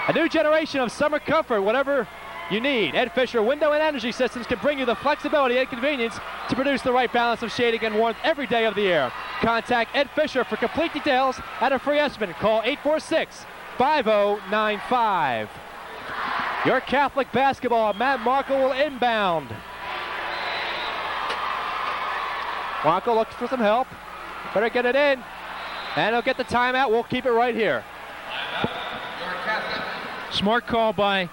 A new generation of summer comfort, whatever you need. Ed Fisher Window and Energy Systems can bring you the flexibility and convenience to produce the right balance of shading and warmth every day of the year. Contact Ed Fisher for complete details and a free estimate. Call 846-5095. Your Catholic basketball, Matt Markle will inbound. Markle looks for some help. Better get it in. And he'll get the timeout. We'll keep it right here. Smart call by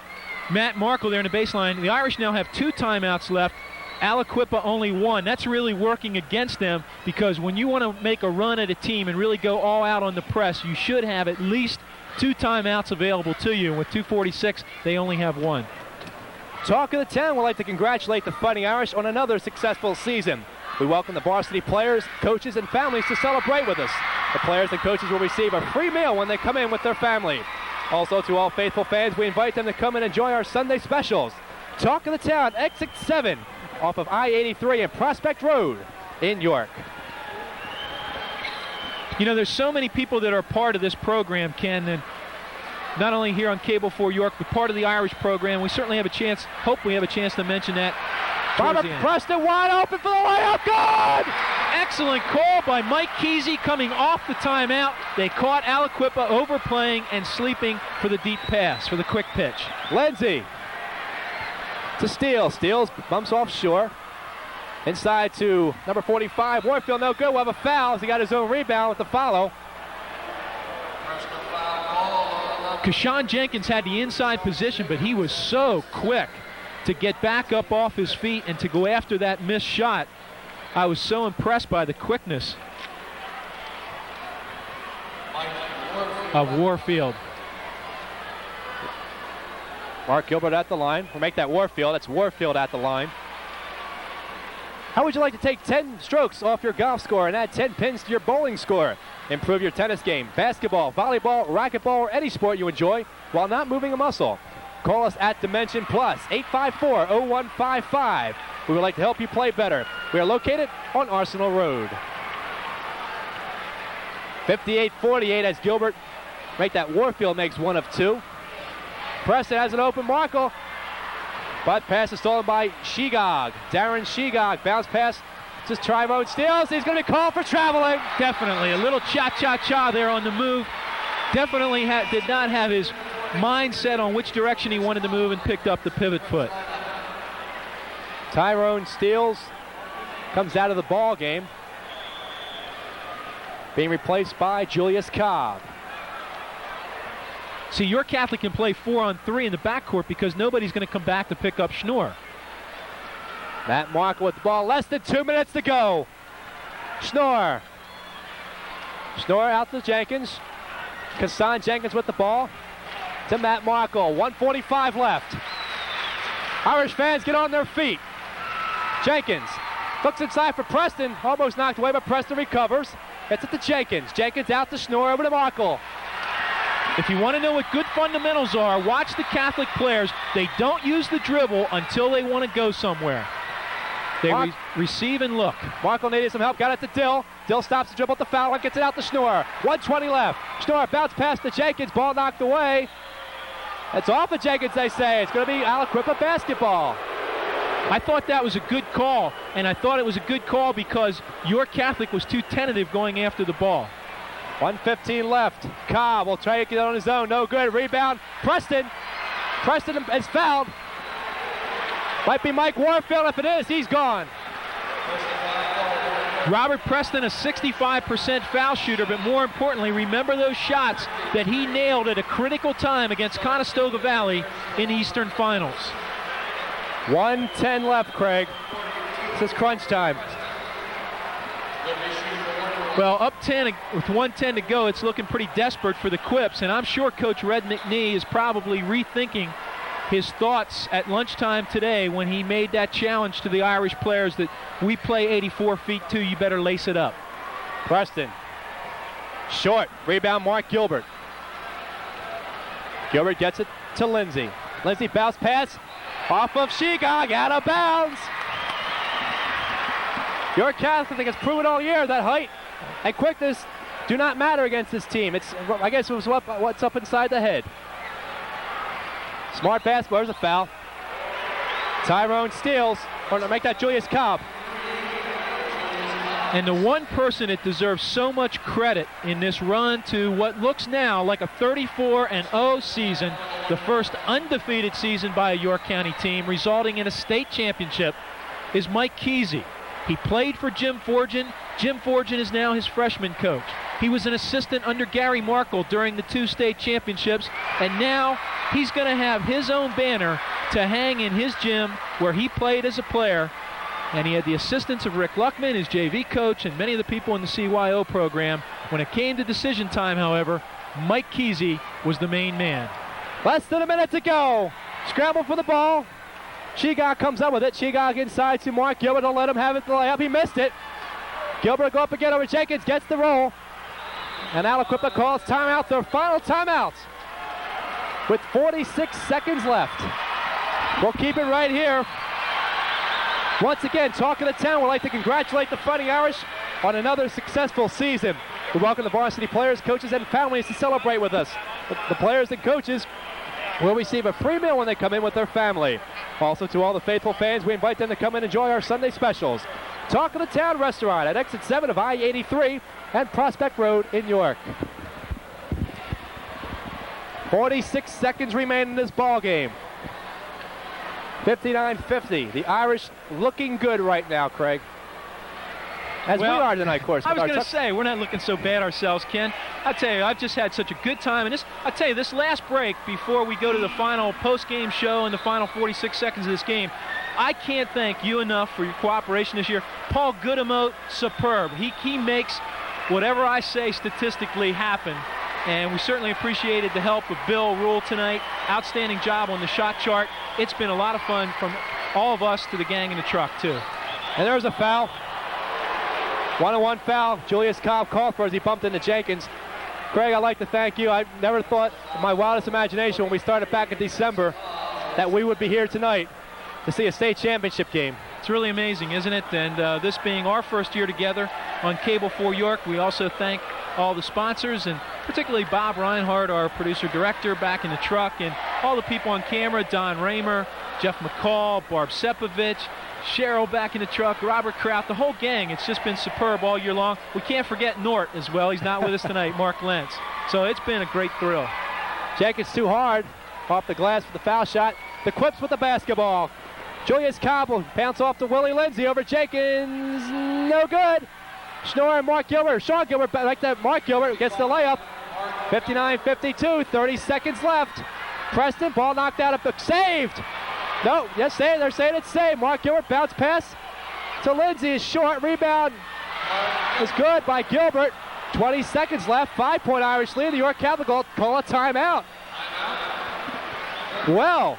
Matt Markle there in the baseline. The Irish now have 2 timeouts left. Aliquippa only 1. That's really working against them, because when you want to make a run at a team and really go all out on the press, you should have at least 2 timeouts available to you. With 2:46, they only have 1. Talk of the Town would like to congratulate the Fighting Irish on another successful season. We welcome the varsity players, coaches, and families to celebrate with us. The players and coaches will receive a free meal when they come in with their family. Also, to all faithful fans, we invite them to come and enjoy our Sunday specials. Talk of the Town, exit 7 off of I-83 and Prospect Road in York. You know, there's so many people that are part of this program, Ken, and not only here on Cable 4 York, but part of the Irish program. We certainly have a chance, hope we have a chance to mention that. Robert Preston wide open for the layup. Good! Excellent call by Mike Kesey coming off the timeout. They caught Aliquippa overplaying and sleeping for the deep pass, for the quick pitch. Lindsay to Steele. Steele bumps off shore. Inside to number 45. Warfield no good. We'll have a foul as he got his own rebound with the follow. Kashawn Jenkins had the inside position, but he was so quick to get back up off his feet and to go after that missed shot. I was so impressed by the quickness of Warfield. Mark Gilbert at the line. We'll make that Warfield. That's Warfield at the line. How would you like to take 10 strokes off your golf score and add 10 pins to your bowling score? Improve your tennis game, basketball, volleyball, racquetball, or any sport you enjoy while not moving a muscle. Call us at Dimension Plus, 854-0155. We would like to help you play better. We are located on Arsenal Road. 58-48 as Gilbert make that. Warfield makes 1 of 2. Preston has an open Markle, but pass is stolen by Shegog. Darren Shegog, bounce pass to Trivone Steele. He's going to be called for traveling. Definitely a little cha-cha-cha there on the move. Definitely did not have his mindset on which direction he wanted to move and picked up the pivot foot. Tyrone Steele comes out of the ball game, being replaced by Julius Cobb. See, your Catholic can play 4-on-3 in the backcourt because nobody's going to come back to pick up Schnorr. Matt Markle with the ball, less than 2 minutes to go. Schnorr out to Jenkins. Kassan Jenkins with the ball to Matt Markle. 1:45 left. Irish fans get on their feet. Jenkins looks inside for Preston. Almost knocked away, but Preston recovers. Gets it to Jenkins. Jenkins out to Schnorr, over to Markle. If you want to know what good fundamentals are, watch the Catholic players. They don't use the dribble until they want to go somewhere. They receive and look. Markle needed some help, got it to Dill. Dill stops the dribble at the foul line, gets it out to Schnorr. 1:20 left. Schnorr bounce pass to Jenkins, ball knocked away. It's off of Jenkins, they say. It's going to be Aliquippa basketball. I thought that was a good call, and I thought it was a good call because your Catholic was too tentative going after the ball. 1:15 left. Cobb will try to get on his own. No good. Rebound. Preston. Preston is fouled. Might be Mike Warfield. If it is, he's gone. Robert Preston, a 65% foul shooter, but more importantly, remember those shots that he nailed at a critical time against Conestoga Valley in Eastern Finals. 1:10 left, Craig. This is crunch time. Well, up 10 with 1:10 to go, it's looking pretty desperate for the Quips, and I'm sure Coach Red McNee is probably rethinking his thoughts at lunchtime today when he made that challenge to the Irish players that we play 84 feet too, you better lace it up. Preston. Short. Rebound, Mark Gilbert. Gilbert gets it to Lindsay. Lindsay bounce pass off of Shegog, out of bounds. York Catholic has proven all year that height and quickness do not matter against this team. I guess it was what's up inside the head. Smart basketball. There's a foul. Tyrone steals. Or to make that Julius Cobb. And the one person that deserves so much credit in this run to what looks now like a 34-0 season, the first undefeated season by a York County team, resulting in a state championship, is Mike Kesey. He played for Jim Forgin. Jim Forgin is now his freshman coach. He was an assistant under Gary Markle during the 2 state championships, and now he's going to have his own banner to hang in his gym where he played as a player. And he had the assistance of Rick Luckman, his JV coach, and many of the people in the CYO program. When it came to decision time, however, Mike Kesey was the main man. Less than a minute to go. Scramble for the ball. Shegog comes up with it. Shegog inside to Mark Gilbert. Don't let him have it the layup. He missed it. Gilbert go up again over Jenkins. Gets the roll. And Aliquippa calls timeout. Their final timeout. With 46 seconds left. We'll keep it right here. Once again, talking to town, we'd like to congratulate the Fighting Irish on another successful season. We welcome the varsity players, coaches, and families to celebrate with us. The players and coaches will receive a free meal when they come in with their family. Also, to all the faithful fans, we invite them to come and enjoy our Sunday specials. Talk of the Town restaurant at exit 7 of I-83 and Prospect Road in York. 46 seconds remain in this ball game. 59-50. The Irish looking good right now, Craig. As we are tonight, of course. I was going to say, we're not looking so bad ourselves, Ken. I'll tell you, I've just had such a good time. And I'll tell you, this last break before we go to the final post-game show and the final 46 seconds of this game, I can't thank you enough for your cooperation this year. Paul Goodemote, superb. He makes whatever I say statistically happen. And we certainly appreciated the help of Bill Rule tonight. Outstanding job on the shot chart. It's been a lot of fun from all of us to the gang in the truck, too. And there's a foul. 1-on-1 foul. Julius Cobb called for as he bumped into Jenkins. Craig, I'd like to thank you. I never thought in my wildest imagination when we started back in December that we would be here tonight to see a state championship game. It's really amazing, isn't it? And this being our first year together on Cable 4 York, we also thank all the sponsors, and particularly Bob Reinhardt, our producer-director, back in the truck, and all the people on camera, Don Raymer, Jeff McCall, Barb Sepovich, Cheryl back in the truck, Robert Kraut, the whole gang. It's just been superb all year long. We can't forget Nort as well. He's not with us tonight, Mark Lentz. So it's been a great thrill. Jenkins too hard. Off the glass for the foul shot. The Quips with the basketball. Julius Cobb will bounce off to Willie Lindsay over Jenkins. No good. Schnorr and Mark Gilbert. Sean Gilbert, like that. Mark Gilbert gets the layup. 59-52. 30 seconds left. Preston, ball knocked out. Saved. No, yes, they're saying it's saved. Mark Gilbert, bounce pass to Lindsay is short. Rebound is good by Gilbert. 20 seconds left. 5-point Irish lead. The York Catholic will call a timeout. Well,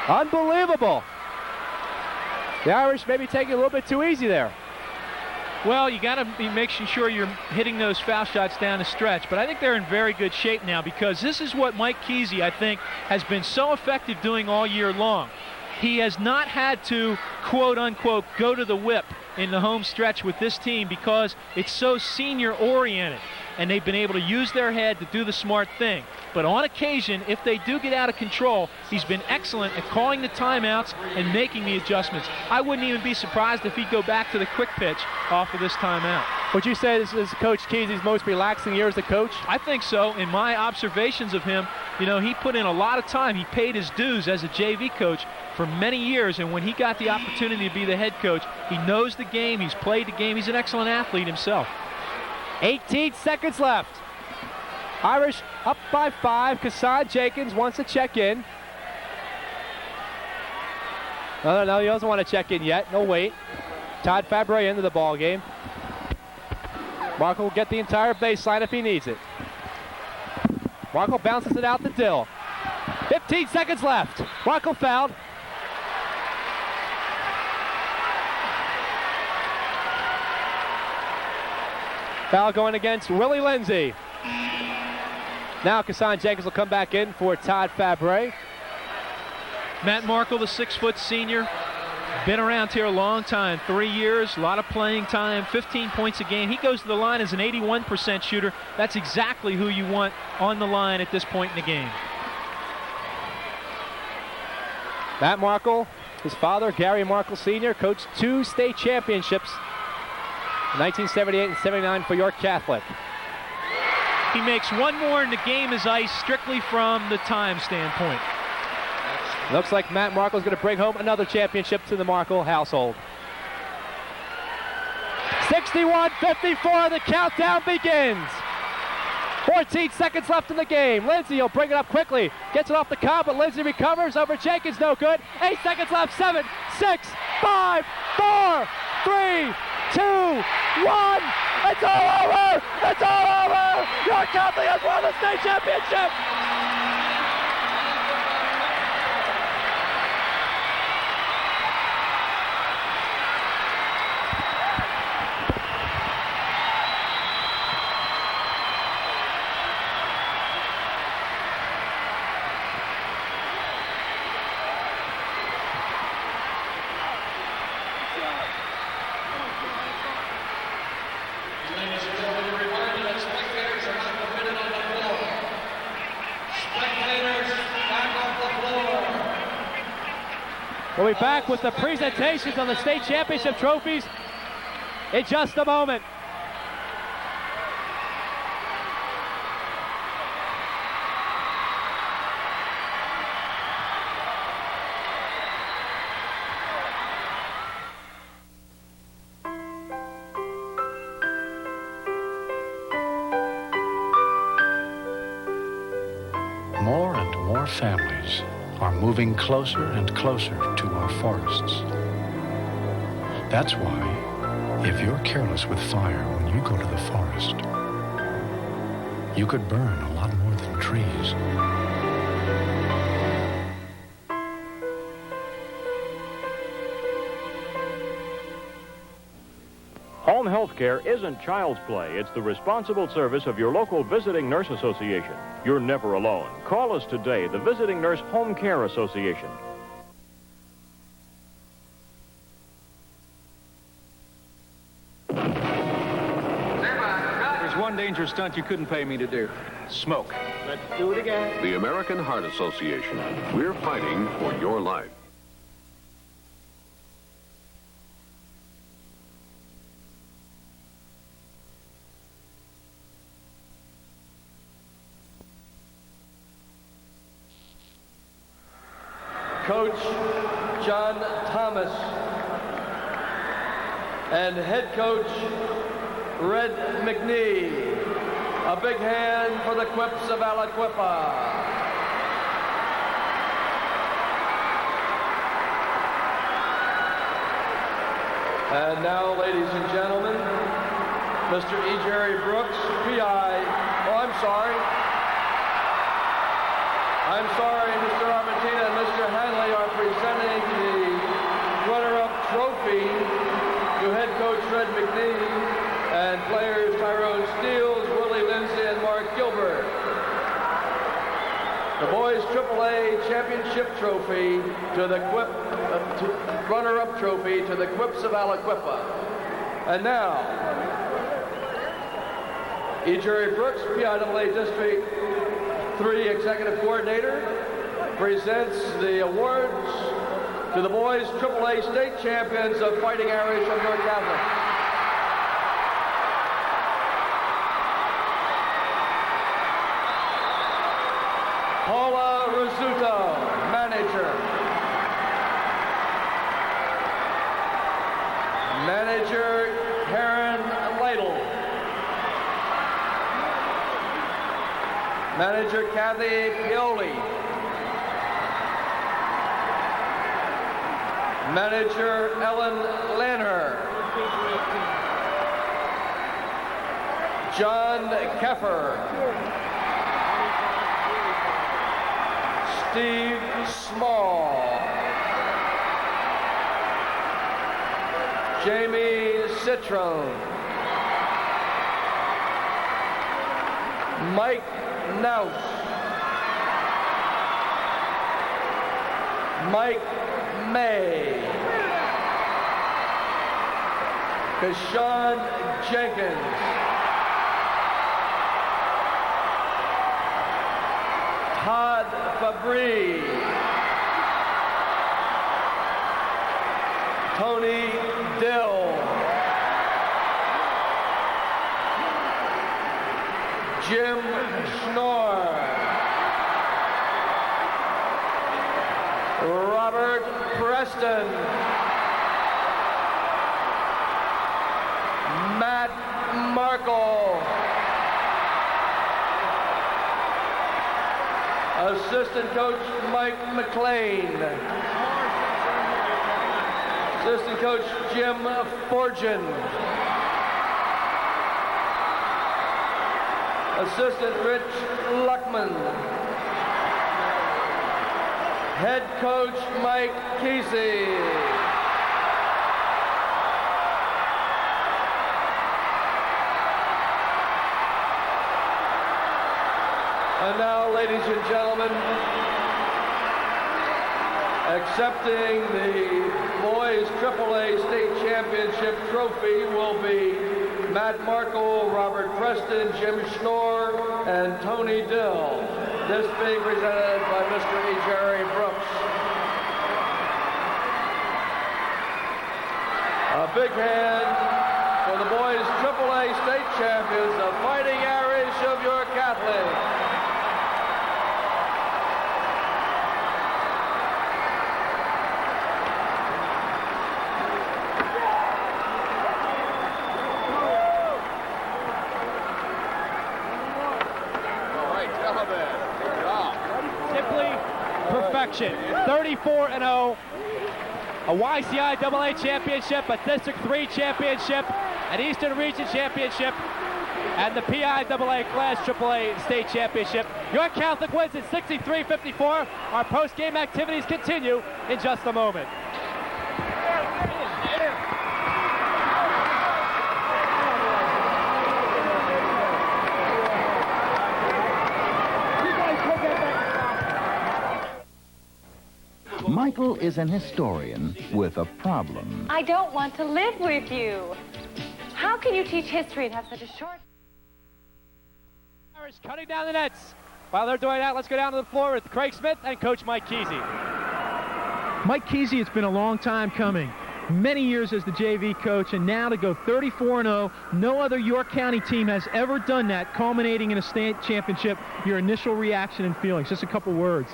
unbelievable. The Irish may be taking a little bit too easy there. Well, you got to be making sure you're hitting those foul shots down the stretch, but I think they're in very good shape now because this is what Mike Kesey, I think, has been so effective doing all year long. He has not had to, quote-unquote, go to the whip in the home stretch with this team because it's so senior-oriented, and they've been able to use their head to do the smart thing. But on occasion, if they do get out of control, he's been excellent at calling the timeouts and making the adjustments. I wouldn't even be surprised if he'd go back to the quick pitch off of this timeout. Would you say this is Coach Kesey's most relaxing year as a coach? I think so. In my observations of him, you know, he put in a lot of time. He paid his dues as a JV coach for many years, and when he got the opportunity to be the head coach, he knows the game, he's played the game, he's an excellent athlete himself. 18 seconds left. Irish up by 5. Kassan Jenkins wants to check in. No, he doesn't want to check in yet. No, wait. Todd Fabre into the ball game. Markle will get the entire baseline if he needs it. Markle bounces it out to Dill. 15 seconds left. Markle fouled. Foul going against Willie Lindsay. Now Kassan Jenkins will come back in for Todd Fabre. Matt Markle, the 6-foot senior, been around here a long time, 3 years, a lot of playing time, 15 points a game. He goes to the line as an 81% shooter. That's exactly who you want on the line at this point in the game. Matt Markle, his father, Gary Markle Sr., coached 2 state championships, 1978 and 79 for York Catholic. He makes one more and the game is iced strictly from the time standpoint. Looks like Matt Markle is going to bring home another championship to the Markle household. 61-54, the countdown begins. 14 seconds left in the game. Lindsay will bring it up quickly. Gets it off the cob, but Lindsay recovers over Jenkins, no good. 8 seconds left, 7, 6, 5, 4, 3, 2, 1. It's all over! It's all over! York Catholic has won the state championship! We'll be back with the presentations on the state championship trophies in just a moment. More and more families are moving closer and closer to our forests. That's why, if you're careless with fire when you go to the forest, you could burn a lot more than trees. Home health care isn't child's play. It's the responsible service of your local Visiting Nurse Association. You're never alone. Call us today, the Visiting Nurse Home Care Association. There's one dangerous stunt you couldn't pay me to do. Smoke. Let's do it again. The American Heart Association. We're fighting for your life. Coach John Thomas and head coach Red McNee. A big hand for the Quips of Aliquippa. And now, ladies and gentlemen, Mr. E. Jerry Brooks, PI. Oh, I'm sorry, Mr. Argentina and Mr. Hanley are presenting the runner-up trophy to head coach Fred McNee and players Tyrone Steele, Willie Lindsay, and Mark Gilbert. The boys AAA championship trophy to the runner-up trophy to the Quips of Aliquippa. And now, E. Jerry Brooks, PIAA District 3 Executive Coordinator, presents the awards to the boys AAA state champions of Fighting Irish of York Catholic. Manager Kathy Pioli. Manager Ellen Lanner. John Keffer. Steve Small. Jamie Citrone. Mike Naus. Mike May. Kashawn Jenkins. Todd Fabry. Tony Dill. Jim Schnorr. Robert Preston. Matt Markle. Assistant coach Mike McLean. Assistant coach Jim Fortune. Assistant Rich Luckman. Head coach Mike Kesey. And now, ladies and gentlemen, accepting the boys AAA state championship trophy will be Matt Markle, Robert Preston, Jim Schnorr, and Tony Dill. This being presented by Mr. E. Jerry Brooks. A big hand for the boys AAA state champions, the Fighting Irish of York Catholic. Perfection. 34-0. A YCI AA championship, a District 3 championship, an Eastern Region championship, and the PIAA Class AAA state championship. York Catholic wins at 63-54. Our post-game activities continue in just a moment. Michael is an historian with a problem. I don't want to live with you. How can you teach history and have such a short... Irish cutting down the nets. While they're doing that, let's go down to the floor with Craig Smith and Coach Mike Kesey. Mike Kesey, it's been a long time coming. Many years as the JV coach, and now to go 34-0. No other York County team has ever done that, culminating in a state championship. Your initial reaction and feelings, just a couple words.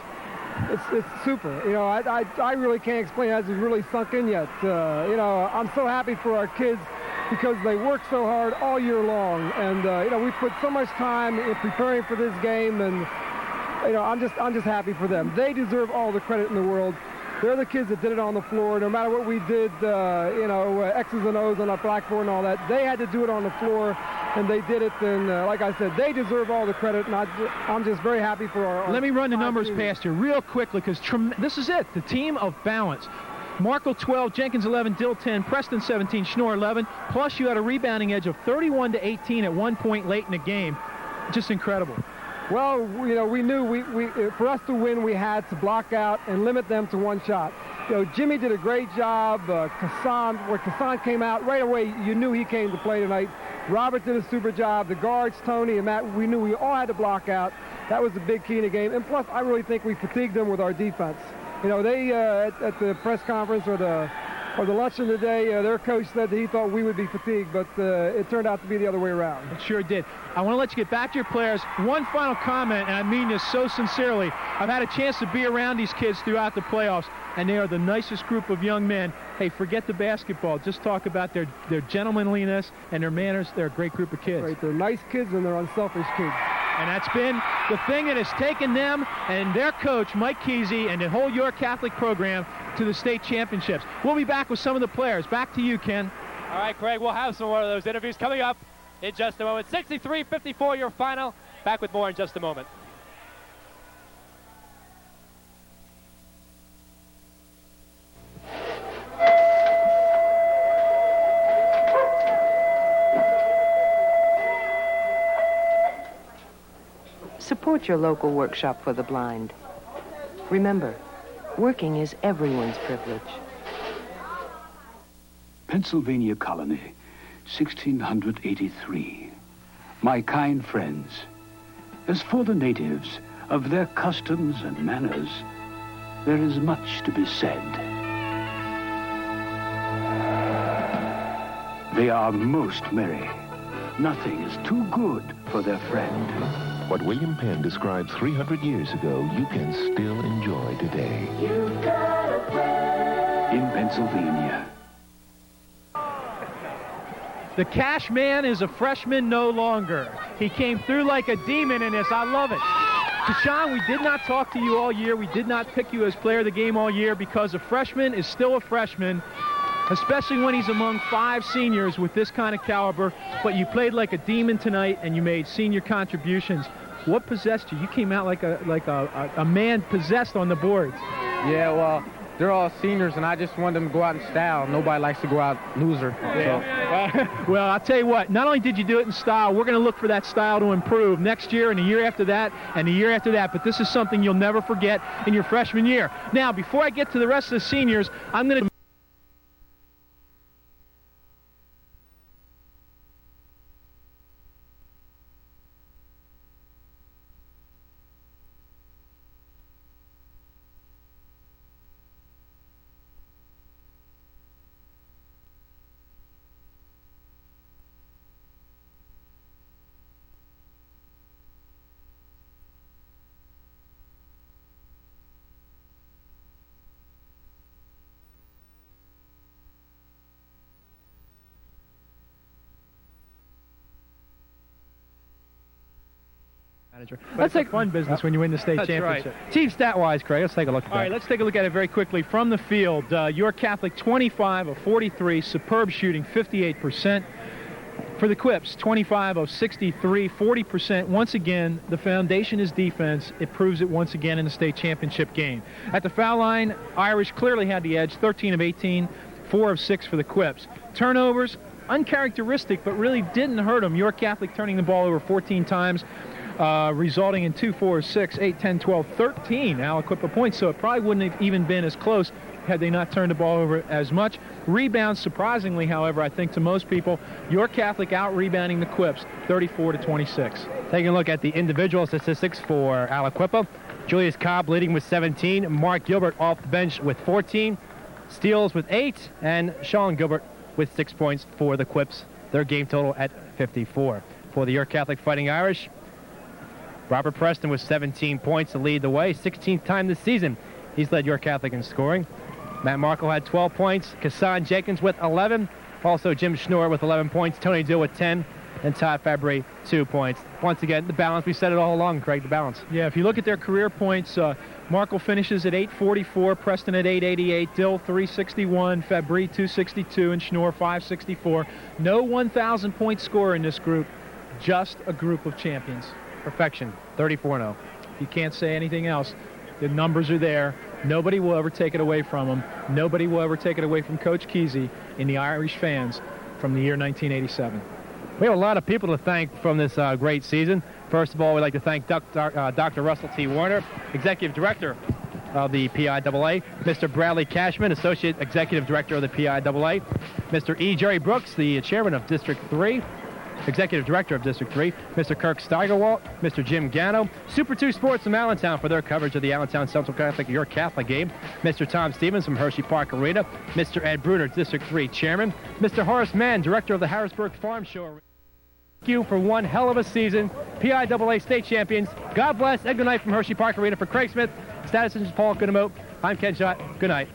It's super. You know, I really can't explain. It hasn't really sunk in yet. You know, I'm so happy for our kids because they work so hard all year long, and you know, we put so much time in preparing for this game, and you know, I'm just happy for them. They deserve all the credit in the world. They're the kids that did it on the floor. No matter what we did, you know, X's and O's on a blackboard and all that, they had to do it on the floor, and they did it. And like I said, they deserve all the credit, and I'm just very happy for our Let me run the numbers past you real quickly, because this is it, the team of balance. Markle 12, Jenkins 11, Dill 10, Preston 17, Schnorr 11, plus you had a rebounding edge of 31-18 at one point late in the game. Just incredible. Well, you know, we knew for us to win, we had to block out and limit them to one shot. You know, Jimmy did a great job. When Kassan came out, right away, you knew he came to play tonight. Robert did a super job. The guards, Tony and Matt, we knew we all had to block out. That was the big key in the game. And plus, I really think we fatigued them with our defense. You know, they, at the press conference or the luncheon today, their coach said that he thought we would be fatigued, but it turned out to be the other way around. It sure did. I want to let you get back to your players. One final comment, and I mean this so sincerely. I've had a chance to be around these kids throughout the playoffs, and they are the nicest group of young men. Hey, forget the basketball. Just talk about their gentlemanliness and their manners. They're a great group of kids. Right, they're nice kids and they're unselfish kids. And that's been the thing that has taken them and their coach, Mike Kesey, and the whole York Catholic program to the state championships. We'll be back with some of the players. Back to you, Ken. All right, Craig, we'll have some more of those interviews coming up in just a moment. 63-54, your final. Back with more in just a moment. Support your local workshop for the blind. Remember, working is everyone's privilege. Pennsylvania Colony, 1683. My kind friends, as for the natives, of their customs and manners, there is much to be said. They are most merry. Nothing is too good for their friend. What William Penn described 300 years ago, you can still enjoy today. You've got a friend. In Pennsylvania. The Cash Man is a freshman no longer. He came through like a demon in this. I love it. Deshaun, we did not talk to you all year. We did not pick you as player of the game all year because a freshman is still a freshman, especially when he's among 5 seniors with this kind of caliber. But you played like a demon tonight, and you made senior contributions. What possessed you? You came out like a man possessed on the boards. Yeah, well, they're all seniors, and I just want them to go out in style. Nobody likes to go out loser. Yeah. So. Well, I'll tell you what, not only did you do it in style, we're going to look for that style to improve next year and the year after that and the year after that. But this is something you'll never forget in your freshman year. Now, before I get to the rest of the seniors, I'm going to... Let's take fun business when you win the state championship. Right. Team stat-wise, Craig, let's take a look at that. All right, let's take a look at it very quickly. From the field, York Catholic 25 of 43, superb shooting, 58%. For the Quips, 25 of 63, 40%. Once again, the foundation is defense. It proves it once again in the state championship game. At the foul line, Irish clearly had the edge, 13 of 18, 4 of 6 for the Quips. Turnovers, uncharacteristic, but really didn't hurt them. York Catholic turning the ball over 14 times. Resulting in 2, 4, 6, 8, 10, 12, 13 Aliquippa points, so it probably wouldn't have even been as close had they not turned the ball over as much. Rebounds, surprisingly, however, I think to most people, York Catholic out-rebounding the Quips, 34-26. Taking a look at the individual statistics for Aliquippa. Julius Cobb leading with 17, Mark Gilbert off the bench with 14, steals with 8, and Sean Gilbert with 6 points for the Quips. Their game total at 54. For the York Catholic Fighting Irish, Robert Preston with 17 points to lead the way. 16th time this season he's led York Catholic in scoring. Matt Markle had 12 points. Kassan Jenkins with 11. Also Jim Schnorr with 11 points. Tony Dill with 10. And Todd Fabry, 2 points. Once again, the balance. We said it all along, Craig, the balance. Yeah, if you look at their career points, Markle finishes at 844, Preston at 888, Dill 361, Fabry 262, and Schnorr 564. No 1,000-point scorer in this group, just a group of champions. Perfection, 34-0. You can't say anything else. The numbers are there. Nobody will ever take it away from them. Nobody will ever take it away from Coach Kesey and the Irish fans from the year 1987. We have a lot of people to thank from this great season. First of all, we'd like to thank Dr. Russell T. Warner, Executive Director of the PIAA, Mr. Bradley Cashman, Associate Executive Director of the PIAA, Mr. E. Jerry Brooks, the Chairman of District 3, Executive Director of District 3, Mr. Kirk Steigerwalt, Mr. Jim Gano, Super 2 Sports from Allentown for their coverage of the Allentown Central Catholic York Catholic game, Mr. Tom Stevens from Hershey Park Arena, Mr. Ed Bruner, District 3 Chairman, Mr. Horace Mann, Director of the Harrisburg Farm Show. Thank you for one hell of a season. PIAA State Champions. God bless and good night from Hershey Park Arena. For Craig Smith, Statistician Paul Goodemote, I'm Ken Schott. Good night.